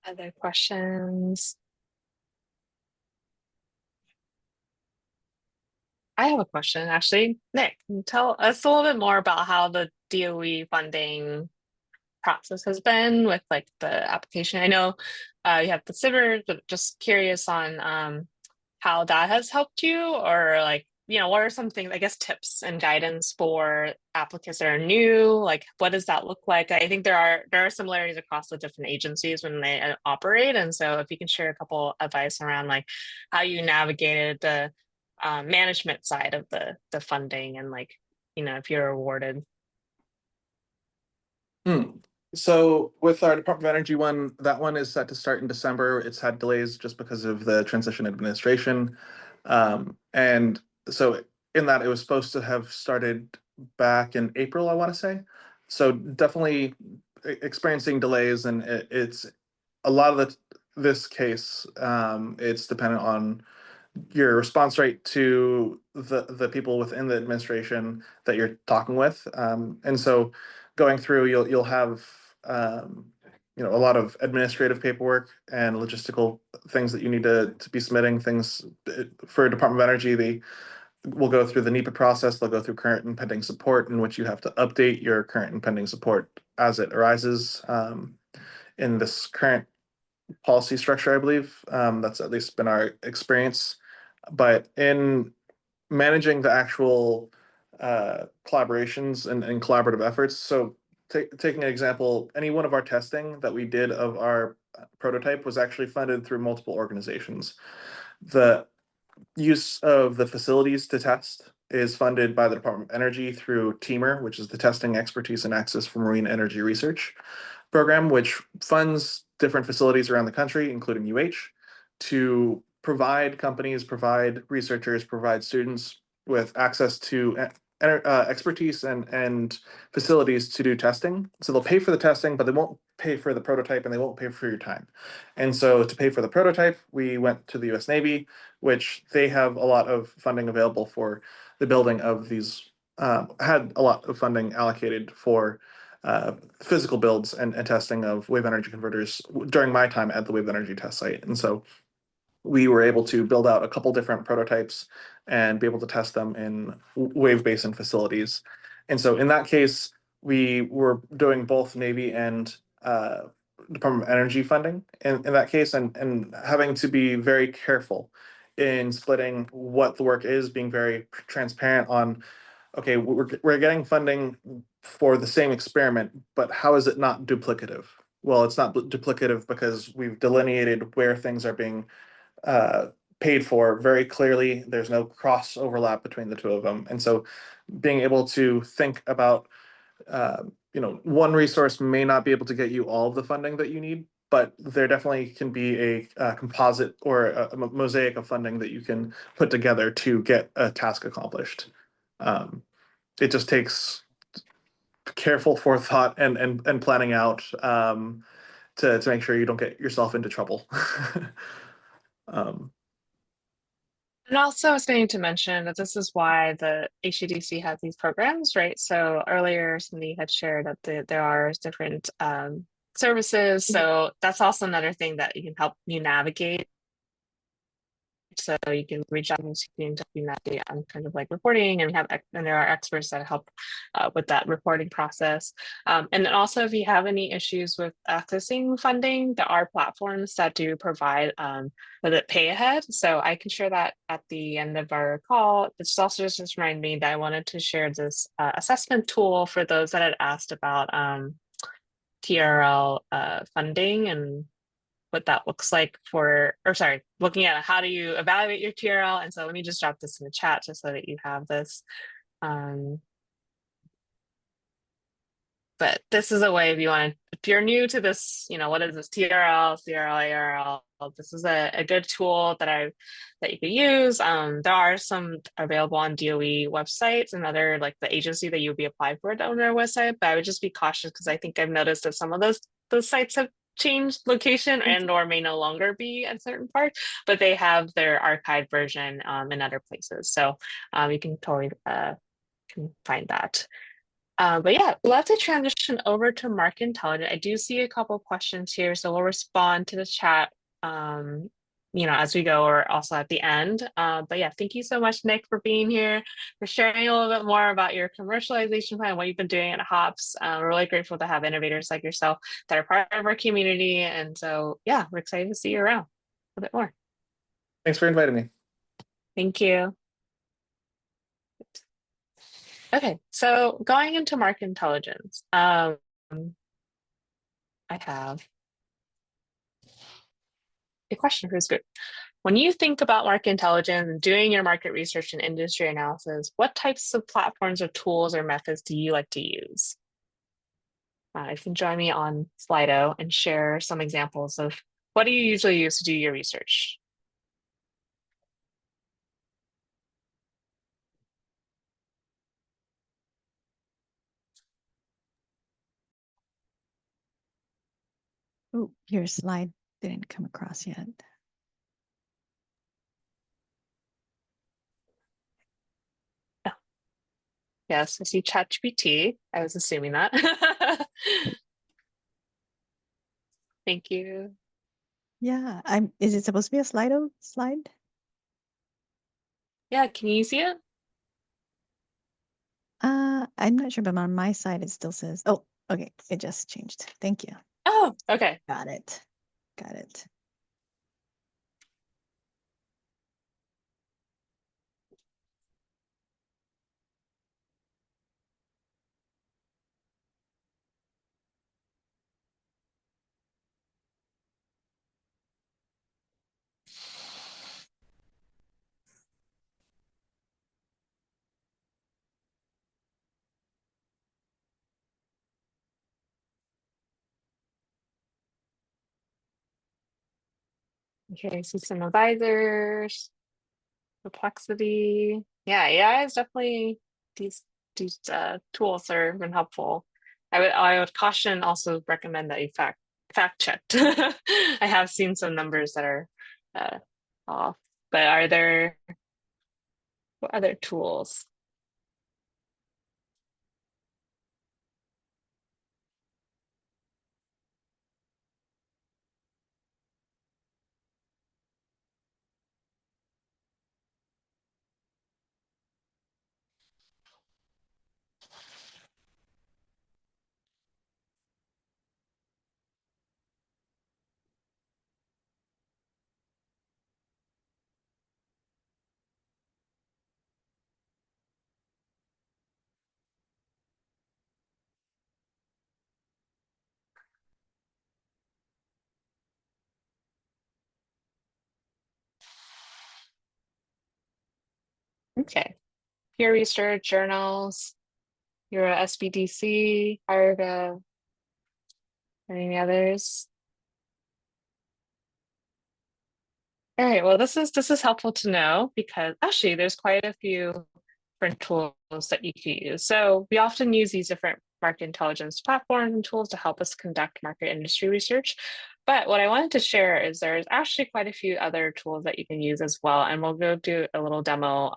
Other questions? I have a question, actually. Nick, can you tell us a little bit more about how the DOE funding process has been with like the application? I know you have the SBIR, but just curious on how that has helped you, or like, what are some things, I guess, tips and guidance for applicants that are new? Like, what does that look like? I think there are similarities across the different agencies when they operate, and so if you can share a couple advice around like how you navigated the management side of the funding, and like, if you're awarded. So with our Department of Energy one, that one is set to start in December. It's had delays just because of the transition administration. And so in that, it was supposed to have started back in April, I want to say. So definitely experiencing delays, and it's a lot of this case, it's dependent on your response rate to the people within the administration that you're talking with. And so going through, you'll have a lot of administrative paperwork and logistical things that you need to be submitting. Things for Department of Energy, they will go through the NEPA process. They'll go through current and pending support, in which you have to update your current and pending support as it arises. In this current policy structure, I believe. That's at least been our experience. But in managing the actual collaborations and collaborative efforts, so taking an example, any one of our testing that we did of our prototype was actually funded through multiple organizations. The use of the facilities to test is funded by the Department of Energy through TEAMR, which is the Testing Expertise and Access for Marine Energy Research program, which funds different facilities around the country, including UH, to provide companies, provide researchers, provide students with access to expertise and facilities to do testing. So they'll pay for the testing, but they won't pay for the prototype, and they won't pay for your time. And so to pay for the prototype, we went to the US Navy, which they have a lot of funding available for the building of these, had a lot of funding allocated for physical builds and testing of wave energy converters during my time at the wave energy test site. And so we were able to build out a couple different prototypes and be able to test them in wave basin facilities. And so in that case, we were doing both Navy and Department of Energy funding in that case, and having to be very careful in splitting what the work is, being very transparent on, okay, we're getting funding for the same experiment, but how is it not duplicative? Well, it's not duplicative because we've delineated where things are being paid for very clearly. There's no cross overlap between the two of them. And so being able to think about, one resource may not be able to get you all of the funding that you need, but there definitely can be a composite or a mosaic of funding that you can put together to get a task accomplished. It just takes careful forethought and planning out to make sure you don't get yourself into trouble. And also, I was going to mention that this is why the HTDC has these programs, right? So earlier, Cindy had shared that there are different services. So that's also another thing that you can help you navigate. So you can reach out and navigate on kind of like reporting, and there are experts that help with that reporting process. And then also, if you have any issues with accessing funding, there are platforms that do provide with it pay ahead. So I can share that at the end of our call. It's also just remind me that I wanted to share this assessment tool for those that had asked about TRL funding and what that looks like looking at how do you evaluate your TRL. And so let me just drop this in the chat just so that you have this. But this is a way if you're new to this, what is this TRL, CRL, ARL? This is a good tool that you could use. There are some available on DOE websites and other, like the agency that you would be applied for on their website, but I would just be cautious because I think I've noticed that some of those sites have changed location and or may no longer be at certain parts, but they have their archived version in other places. So you can totally can find that. But yeah, love to transition over to market intelligence. I do see a couple of questions here, so we'll respond to the chat, as we go, or also at the end. But yeah, thank you so much, Nick, for being here, for sharing a little bit more about your commercialization plan, what you've been doing at Hops. We're really grateful to have innovators like yourself that are part of our community, and so yeah, we're excited to see you around a bit more. Thanks for inviting me. Thank you. Okay, so going into market intelligence, I have a question for this group. When you think about market intelligence and doing your market research and industry analysis, what types of platforms or tools or methods do you like to use? You can join me on Slido and share some examples of what do you usually use to do your research? Oh, your slide didn't come across yet. Yes, I see ChatGPT. I was assuming that. Thank you. Yeah, is it supposed to be a Slido slide? Yeah, can you see it? I'm not sure, but on my side it still says, oh, okay, it just changed. Thank you. Oh, okay. Got it. Got it. Okay, I see some advisors, perplexity. Yeah, AI is definitely these tools are been helpful. I would caution, also recommend that you fact checked. I have seen some numbers that are off, but are there what other tools? Okay, peer research journals, your SBDC, ARGA, any others? All right, well, this is helpful to know because actually there's quite a few different tools that you can use. So we often use these different market intelligence platforms and tools to help us conduct market industry research. But what I wanted to share is there's actually quite a few other tools that you can use as well. And we'll go do a little demo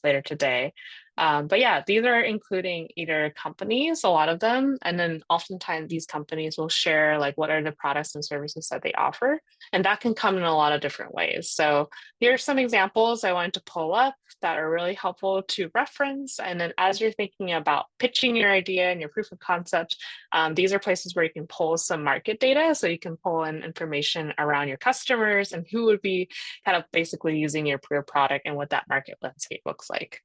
later today. But yeah, these are including either companies, a lot of them, and then oftentimes these companies will share like what are the products and services that they offer. And that can come in a lot of different ways. So here are some examples I wanted to pull up that are really helpful to reference. And then as you're thinking about pitching your idea and your proof of concept, these are places where you can pull some market data. So you can pull in information around your customers and who would be kind of basically using your product and what that market landscape looks like.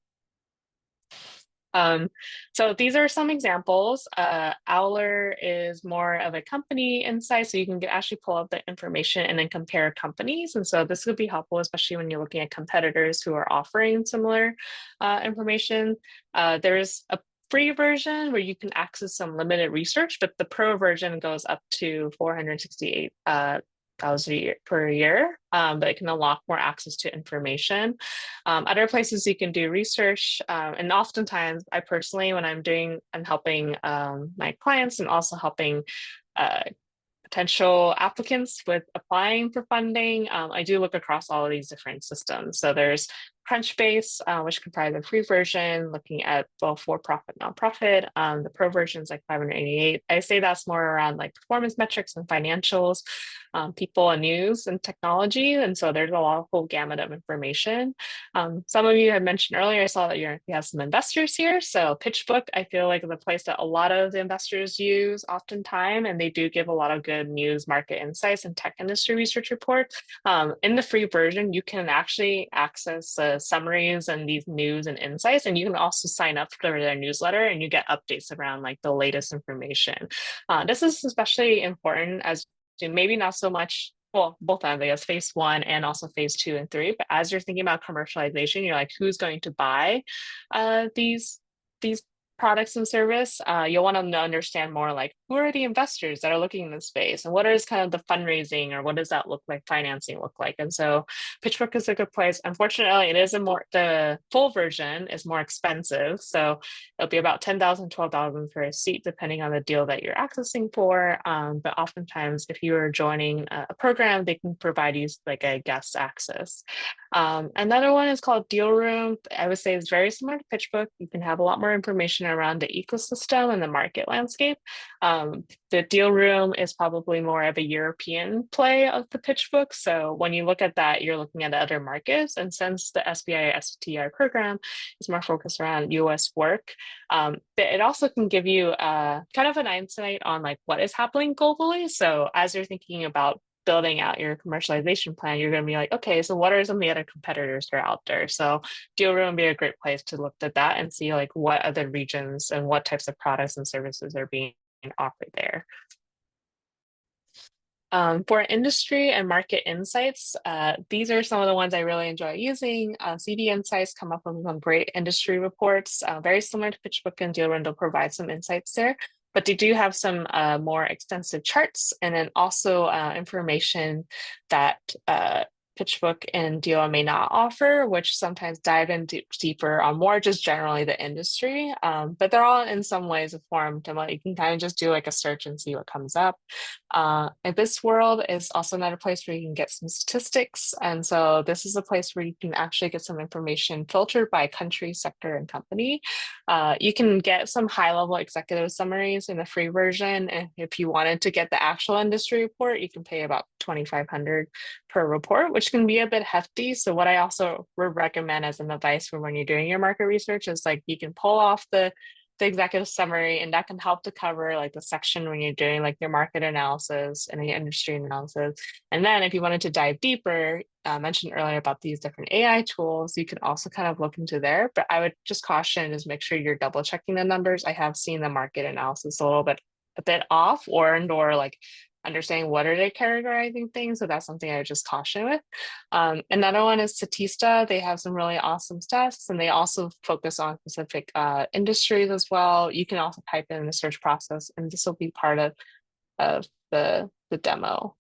So these are some examples. Owler is more of a company insight, so you can actually pull up the information and then compare companies. And so this would be helpful, especially when you're looking at competitors who are offering similar information. There's a free version where you can access some limited research, but the pro version goes up to 468 per year, but it can unlock more access to information. Other places you can do research, and oftentimes I personally, when I'm helping my clients and also helping potential applicants with applying for funding, I do look across all of these different systems. So there's Crunchbase, which comprise a free version, looking at both for-profit, nonprofit. The pro version is like 588. I say that's more around like performance metrics and financials, people and news and technology. And so there's a whole gamut of information. Some of you had mentioned earlier, I saw that you have some investors here. So PitchBook, I feel like is a place that a lot of the investors use oftentimes, and they do give a lot of good news, market insights, and tech industry research reports. In the free version, you can actually access summaries and these news and insights, and you can also sign up for their newsletter and you get updates around like the latest information. This is especially important as to maybe not so much, well, both ends, I guess, phase 1 and also phase 2 and 3. But as you're thinking about commercialization, you're like, who's going to buy these products and service? You'll want to understand more like, who are the investors that are looking in this space, and what is kind of the fundraising, or what does that look like, financing look like? And so PitchBook is a good place. Unfortunately, it is the full version is more expensive. So it'll be about $10,000, $12,000 for a seat, depending on the deal that you're accessing for. But oftentimes, if you are joining a program, they can provide you like a guest access. Another one is called Deal Room. I would say it's very similar to PitchBook. You can have a lot more information around the ecosystem and the market landscape. The Deal Room is probably more of a European play of the PitchBook. So when you look at that, you're looking at other markets. And since the SBIR-STTR program is more focused around US work, it also can give you kind of an insight on like what is happening globally. So as you're thinking about building out your commercialization plan, you're going to be like, okay, so what are some of the other competitors that are out there? So Deal Room would be a great place to look at that and see like what other regions and what types of products and services are being offered there. For industry and market insights, these are some of the ones I really enjoy using. CD Insights come up with some great industry reports, very similar to PitchBook and Deal Room. They'll provide some insights there, but they do have some more extensive charts, and then also information that PitchBook and Deal may not offer, which sometimes dive in deeper on more just generally the industry. But they're all in some ways a forum to you can kind of just do like a search and see what comes up. And this world is also another place where you can get some statistics. And so this is a place where you can actually get some information filtered by country, sector, and company. You can get some high-level executive summaries in the free version. And if you wanted to get the actual industry report, you can pay about $2,500 per report, which can be a bit hefty. So what I also would recommend as an advice for when you're doing your market research is like you can pull off the executive summary, and that can help to cover like the section when you're doing like your market analysis and the industry analysis. And then if you wanted to dive deeper, I mentioned earlier about these different AI tools, you can also kind of look into there. But I would just caution is make sure you're double checking the numbers. I have seen the market analysis a bit off, or like understanding what are they categorizing things. So that's something I would just caution with. Another one is Statista. They have some really awesome stats, and they also focus on specific industries as well. You can also type in the search process, and this will be part of the demo.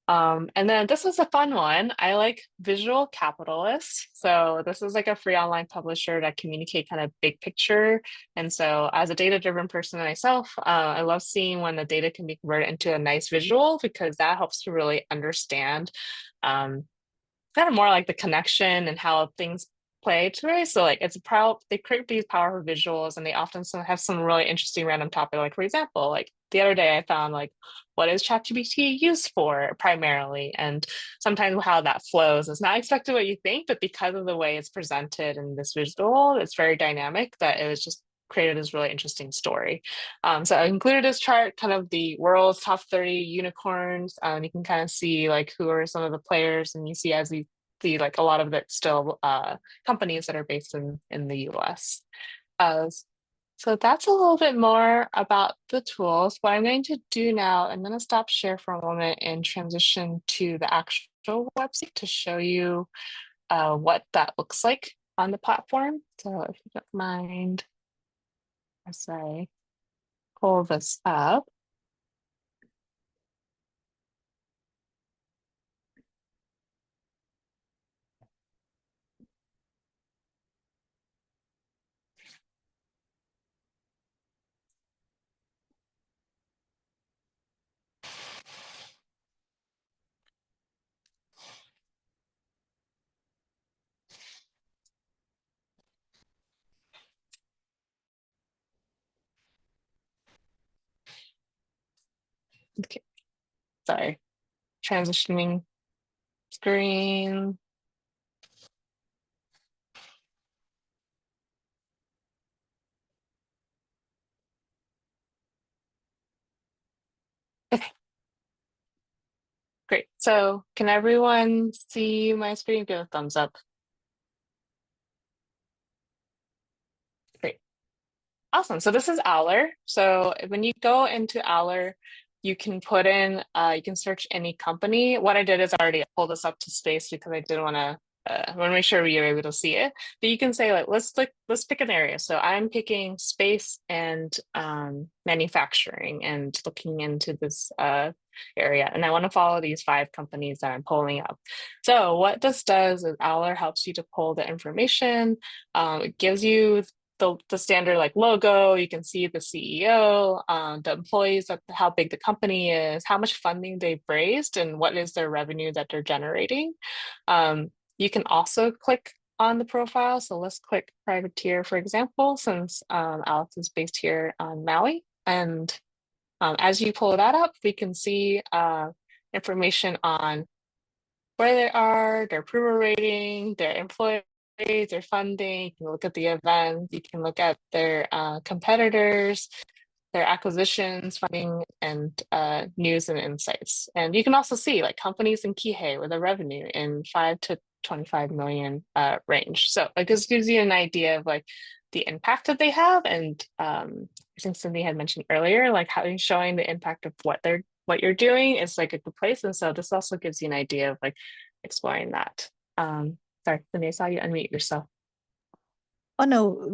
And then this is a fun one. I like Visual Capitalist. So this is like a free online publisher that communicate kind of big picture. And so as a data-driven person myself, I love seeing when the data can be converted into a nice visual, because that helps to really understand kind of more like the connection and how things play to it. So like they create these powerful visuals, and they often have some really interesting random topic. Like for example, like the other day I found like, what is ChatGPT used for primarily? And sometimes how that flows is not exactly what you think, but because of the way it's presented in this visual, it's very dynamic, that it was just created this really interesting story. So I included this chart, kind of the world's top 30 unicorns. You can kind of see like who are some of the players, and you see as we see like a lot of it still companies that are based in the US. So that's a little bit more about the tools. What I'm going to do now, I'm going to stop share for a moment and transition to the actual website to show you what that looks like on the platform. So if you don't mind, as I pull this up. Okay, sorry, transitioning screen. Okay, great. So can everyone see my screen? Give a thumbs up. Great. Awesome. So this is Owler. So when you go into Owler, you can put in, you can search any company. What I did is I already pulled this up to space because I didn't want to make sure we are able to see it. But you can say like, let's pick an area. So I'm picking space and manufacturing and looking into this area. And I want to follow these 5 companies that I'm pulling up. So what this does is Owler helps you to pull the information. It gives you the standard like logo. You can see the CEO, the employees, how big the company is, how much funding they've raised, and what is their revenue that they're generating. You can also click on the profile. So let's click privateer, for example, since Alex is based here on Maui. And as you pull that up, we can see information on where they are, their approval rating, their employees, their funding. You can look at the events. You can look at their competitors, their acquisitions, funding, and news and insights. And you can also see like companies in Kihei with a revenue in 5 to 25 million range. So like this gives you an idea of like the impact that they have. And I think Cindy had mentioned earlier, like how you're showing the impact of what you're doing is like a good place. And so this also gives you an idea of like exploring that. Sorry, Cindy, I saw you unmute yourself. Oh no,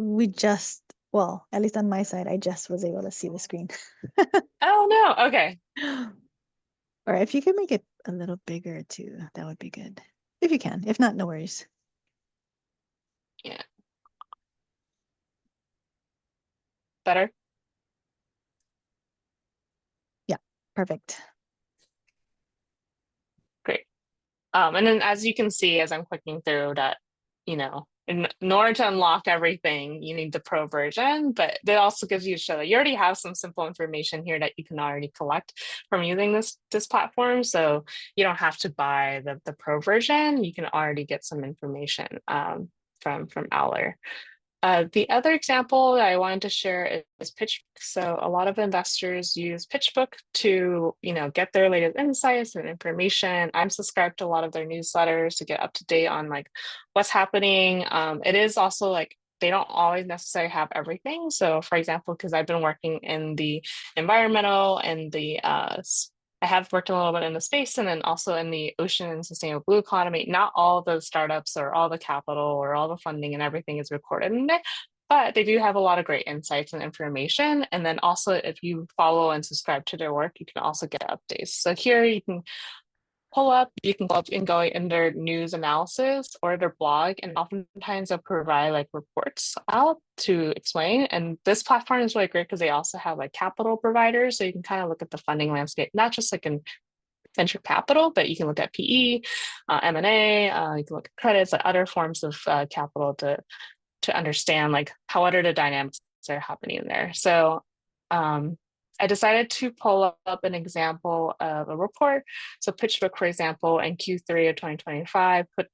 well, at least on my side, I just was able to see the screen. Oh no, okay. Or if you could make it a little bigger too, that would be good. If you can. If not, no worries. Yeah. Better? Yeah, perfect. Great. And then as you can see, as I'm clicking through that, in order to unlock everything, you need the pro version, but it also gives you a show that you already have some simple information here that you can already collect from using this platform. So you don't have to buy the pro version. You can already get some information from Owler. The other example that I wanted to share is PitchBook. So a lot of investors use PitchBook to, get their latest insights and information. I'm subscribed to a lot of their newsletters to get up to date on like what's happening. It is also like they don't always necessarily have everything. So for example, because I've been working in the environmental and I have worked a little bit in the space and then also in the ocean and sustainable blue economy. Not all the startups or all the capital or all the funding and everything is recorded in there, but they do have a lot of great insights and information. And then also if you follow and subscribe to their work, you can also get updates. So here you can you can go up and go in their news analysis or their blog, and oftentimes they'll provide like reports out to explain. And this platform is really great because they also have like capital providers. So you can kind of look at the funding landscape, not just like in venture capital, but you can look at PE, M&A, you can look at credits, like other forms of capital to understand like what are the dynamics that are happening in there. So I decided to pull up an example of a report. So PitchBook, for example, in Q3 of 2025, put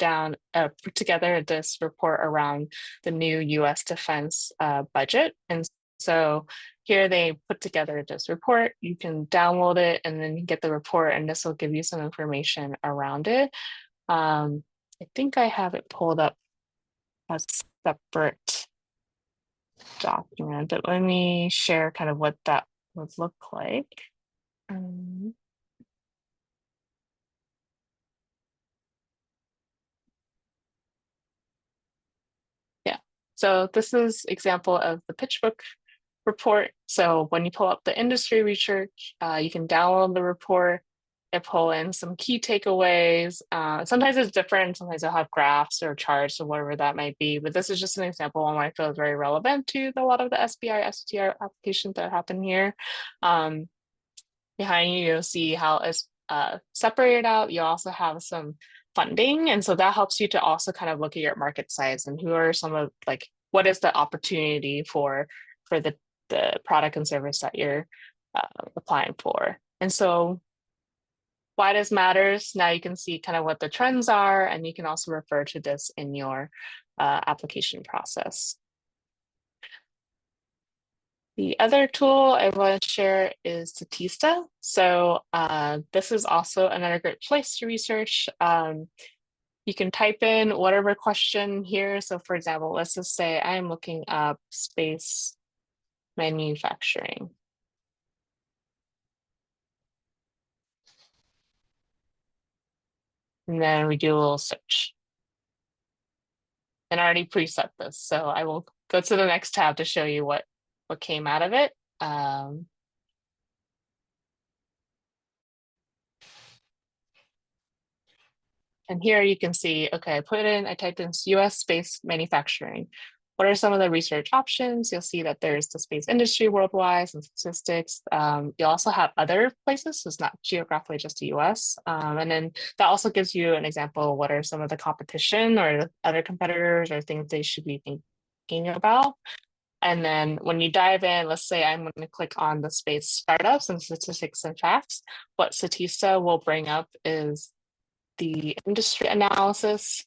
together this report around the new US defense budget. And so here they put together this report. You can download it and then you get the report, and this will give you some information around it. I think I have it pulled up as a separate document, but let me share kind of what that would look like. Yeah, so this is example of the PitchBook report. So when you pull up the industry research, you can download the report and pull in some key takeaways. Sometimes it's different. Sometimes they'll have graphs or charts or whatever that might be. But this is just an example one I feel is very relevant to a lot of the SBIR-STTR applications that happen here. Behind you, you'll see how it's separated out. You also have some funding. And so that helps you to also kind of look at your market size and who are some of like, what is the opportunity for the product and service that you're applying for. And so why this matters, now you can see kind of what the trends are, and you can also refer to this in your application process. The other tool I want to share is Statista. So this is also another great place to research. You can type in whatever question here. So for example, let's just say I'm looking up space manufacturing. And then we do a little search. And I already preset this, so I will go to the next tab to show you what came out of it. And here you can see, okay, I typed in US space manufacturing. What are some of the research options? You'll see that there's the space industry worldwide, some statistics. You also have other places, so it's not geographically just the US. And then that also gives you an example of what are some of the competition or the other competitors or things they should be thinking about. And then when you dive in, let's say I'm going to click on the space startups and statistics and facts, what Statista will bring up is the industry analysis.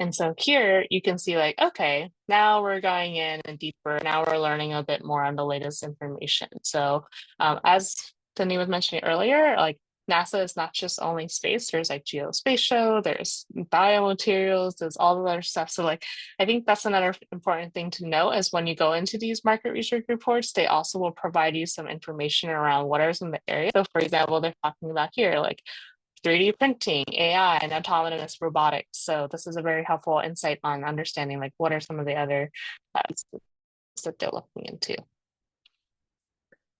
And so here you can see like, okay, now we're going in and deeper. Now we're learning a bit more on the latest information. So as Cindy was mentioning earlier, like NASA is not just only space, there's like geospatial, there's biomaterials, there's all the other stuff. So like, I think that's another important thing to know is when you go into these market research reports, they also will provide you some information around what are some of the areas. So for example, they're talking about here, like 3D printing, AI, and autonomous robotics. So this is a very helpful insight on understanding like what are some of the other that they're looking into.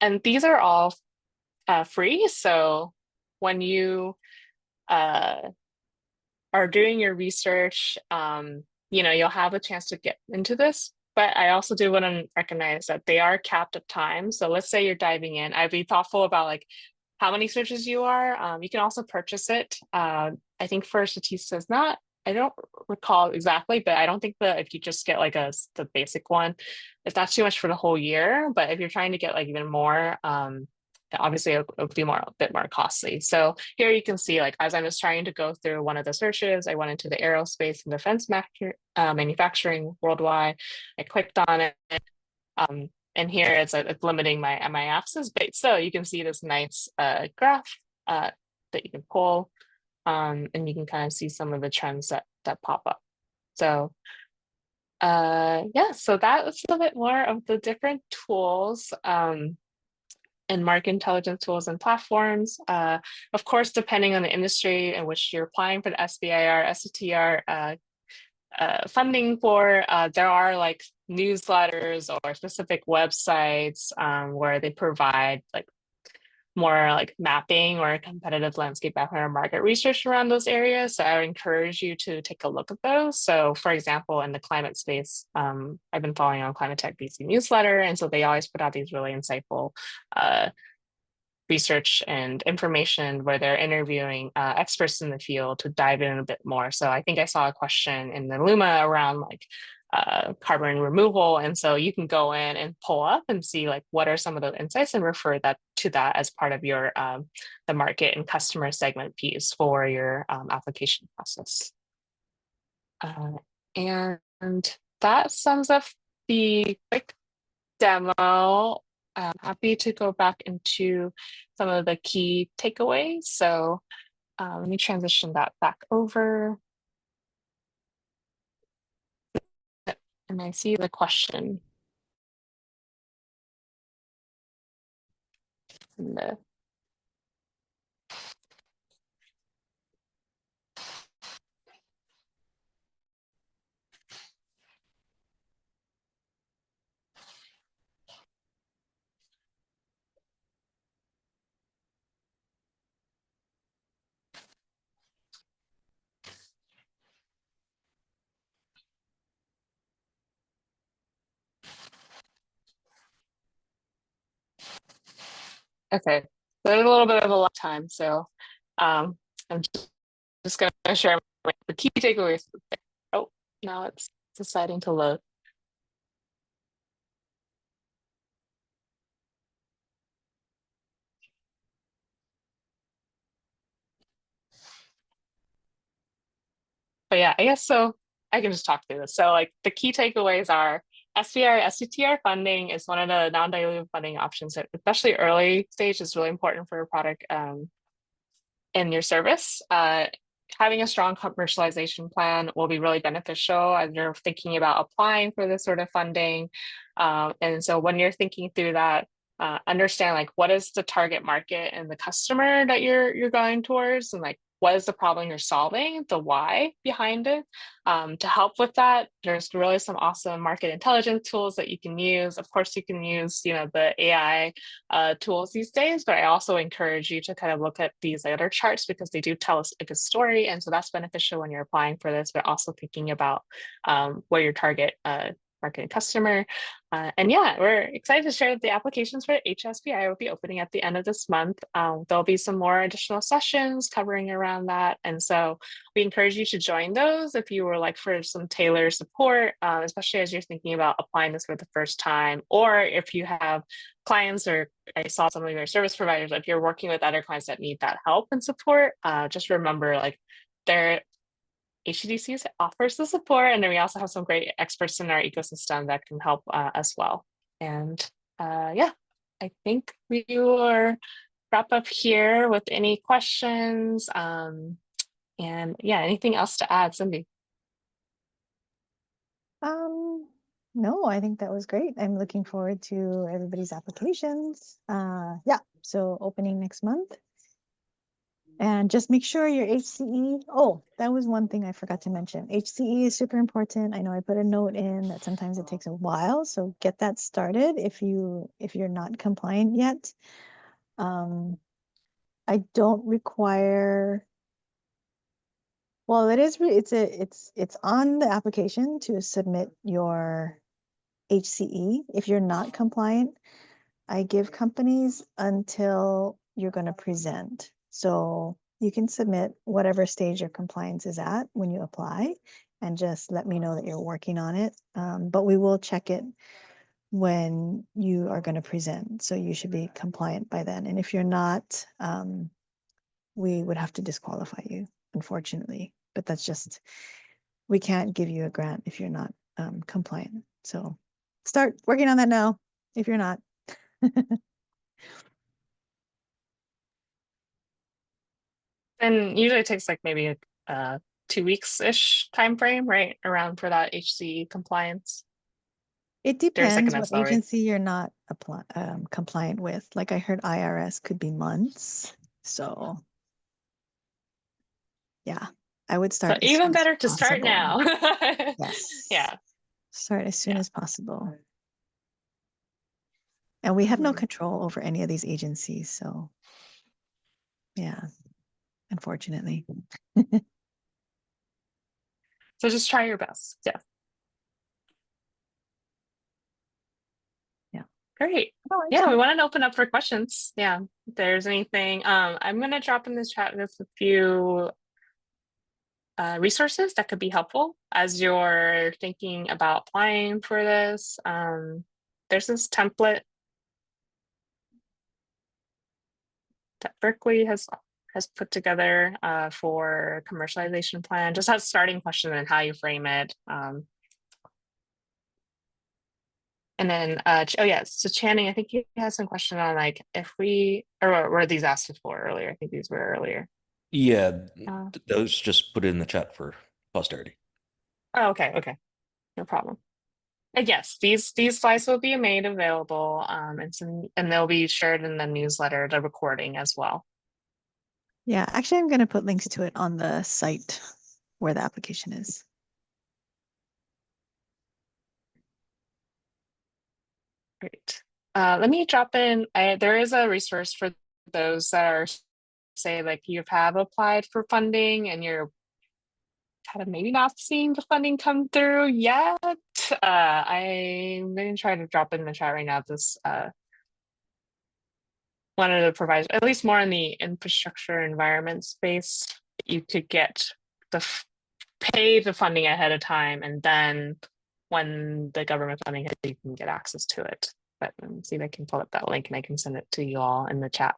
And these are all free. So when you are doing your research, you'll have a chance to get into this. But I also do want to recognize that they are capped at time. So let's say you're diving in, I'd be thoughtful about like how many searches you are. You can also purchase it. I think for Statista is not, I don't recall exactly, but I don't think that if you just get like the basic one, it's not too much for the whole year. But if you're trying to get like even more, obviously it would be a bit more costly. So here you can see like as I was trying to go through one of the searches, I went into the aerospace and defense manufacturing worldwide. I clicked on it. And here it's limiting my axis, but so you can see this nice graph that you can pull, and you can kind of see some of the trends that pop up. So yeah, so that was a bit more of the different tools and market intelligence tools and platforms. Of course, depending on the industry in which you're applying for the SBIR-STTR funding for, there are like newsletters or specific websites where they provide like more like mapping or competitive landscape or market research around those areas. So I would encourage you to take a look at those. So for example, in the climate space, I've been following on Climate Tech BC newsletter. And so they always put out these really insightful research and information where they're interviewing experts in the field to dive in a bit more. So I think I saw a question in the Luma around like carbon removal. And so you can go in and pull up and see like what are some of the insights and refer to that as part of your the market and customer segment piece for your application process. And that sums up the quick demo. I'm happy to go back into some of the key takeaways. So let me transition that back over. And I see the question in the okay, so there's a little bit of a lot of time, so I'm just going to share the key takeaways. Oh, now it's deciding to load. But yeah, I guess so. I can just talk through this. So like the key takeaways are SBIR-STTR funding is one of the non-dilutive funding options that, especially early stage, is really important for a product in your service. Having a strong commercialization plan will be really beneficial as you're thinking about applying for this sort of funding. And so when you're thinking through that, understand like what is the target market and the customer that you're going towards, and like what is the problem you're solving, the why behind it. To help with that, there's really some awesome market intelligence tools that you can use. Of course, you can use the AI tools these days, but I also encourage you to kind of look at these other charts because they do tell us a good story, and so that's beneficial when you're applying for this, but also thinking about what your target market and customer. And yeah, we're excited to share that the applications for HSBI will be opening at the end of this month. There'll be some more additional sessions covering around that. And so we encourage you to join those if you were like for some tailored support, especially as you're thinking about applying this for the first time, or if you have clients, or I saw some of your service providers, if you're working with other clients that need that help and support, just remember like HTDC offers the support, and then we also have some great experts in our ecosystem that can help as well. And yeah, I think we will wrap up here with any questions. And yeah, anything else to add, Cindy? No, I think that was great. I'm looking forward to everybody's applications. Yeah, so opening next month. And just make sure your HCE, oh, that was one thing I forgot to mention. HCE is super important. I know I put a note in that sometimes it takes a while, so get that started if you're not compliant yet. I don't require, well, it's on the application to submit your HCE. If you're not compliant, I give companies until you're going to present. So you can submit whatever stage your compliance is at when you apply, and just let me know that you're working on it. But we will check it when you are going to present. So you should be compliant by then. And if you're not, we would have to disqualify you, unfortunately. But that's just, we can't give you a grant if you're not compliant. So start working on that now if you're not. And usually it takes like maybe a 2 weeks-ish time frame, right? Around for that HCE compliance. It There's like depends an what SLA. agency you're not compliant with. Like I heard IRS could be months. So yeah, I would So start as even soon as better to start possible. now. Yes. Yeah. Start as soon as possible. And we have no control over any of these agencies. So yeah, unfortunately. So just try your best. Yeah. Yeah. Great. Oh, Yeah, we want to open up for questions. Yeah. If there's anything, I'm going to drop in this chat with a few resources that could be helpful as you're thinking about applying for this. There's this template that Berkeley has put together for commercialization plan, just has starting question and how you frame it. And then, oh yeah, so Channing, I think you had some question on like if we, or were these asked for earlier? I think these were earlier. Yeah, those just put it in the chat for posterity. Oh, okay, no problem. And yes, these slides will be made available, and they'll be shared in the newsletter, the recording as well. Yeah, actually, I'm going to put links to it on the site where the application is. Great. Let me drop in. There is a resource for those that are, say, like you have applied for funding and you're kind of maybe not seeing the funding come through yet. I'm going to try to drop in the chat right now. This one of the providers, at least more in the infrastructure environment space, you could get pay the funding ahead of time, and then when the government funding hits, you can get access to it. But let me see if I can pull up that link and I can send it to you all in the chat.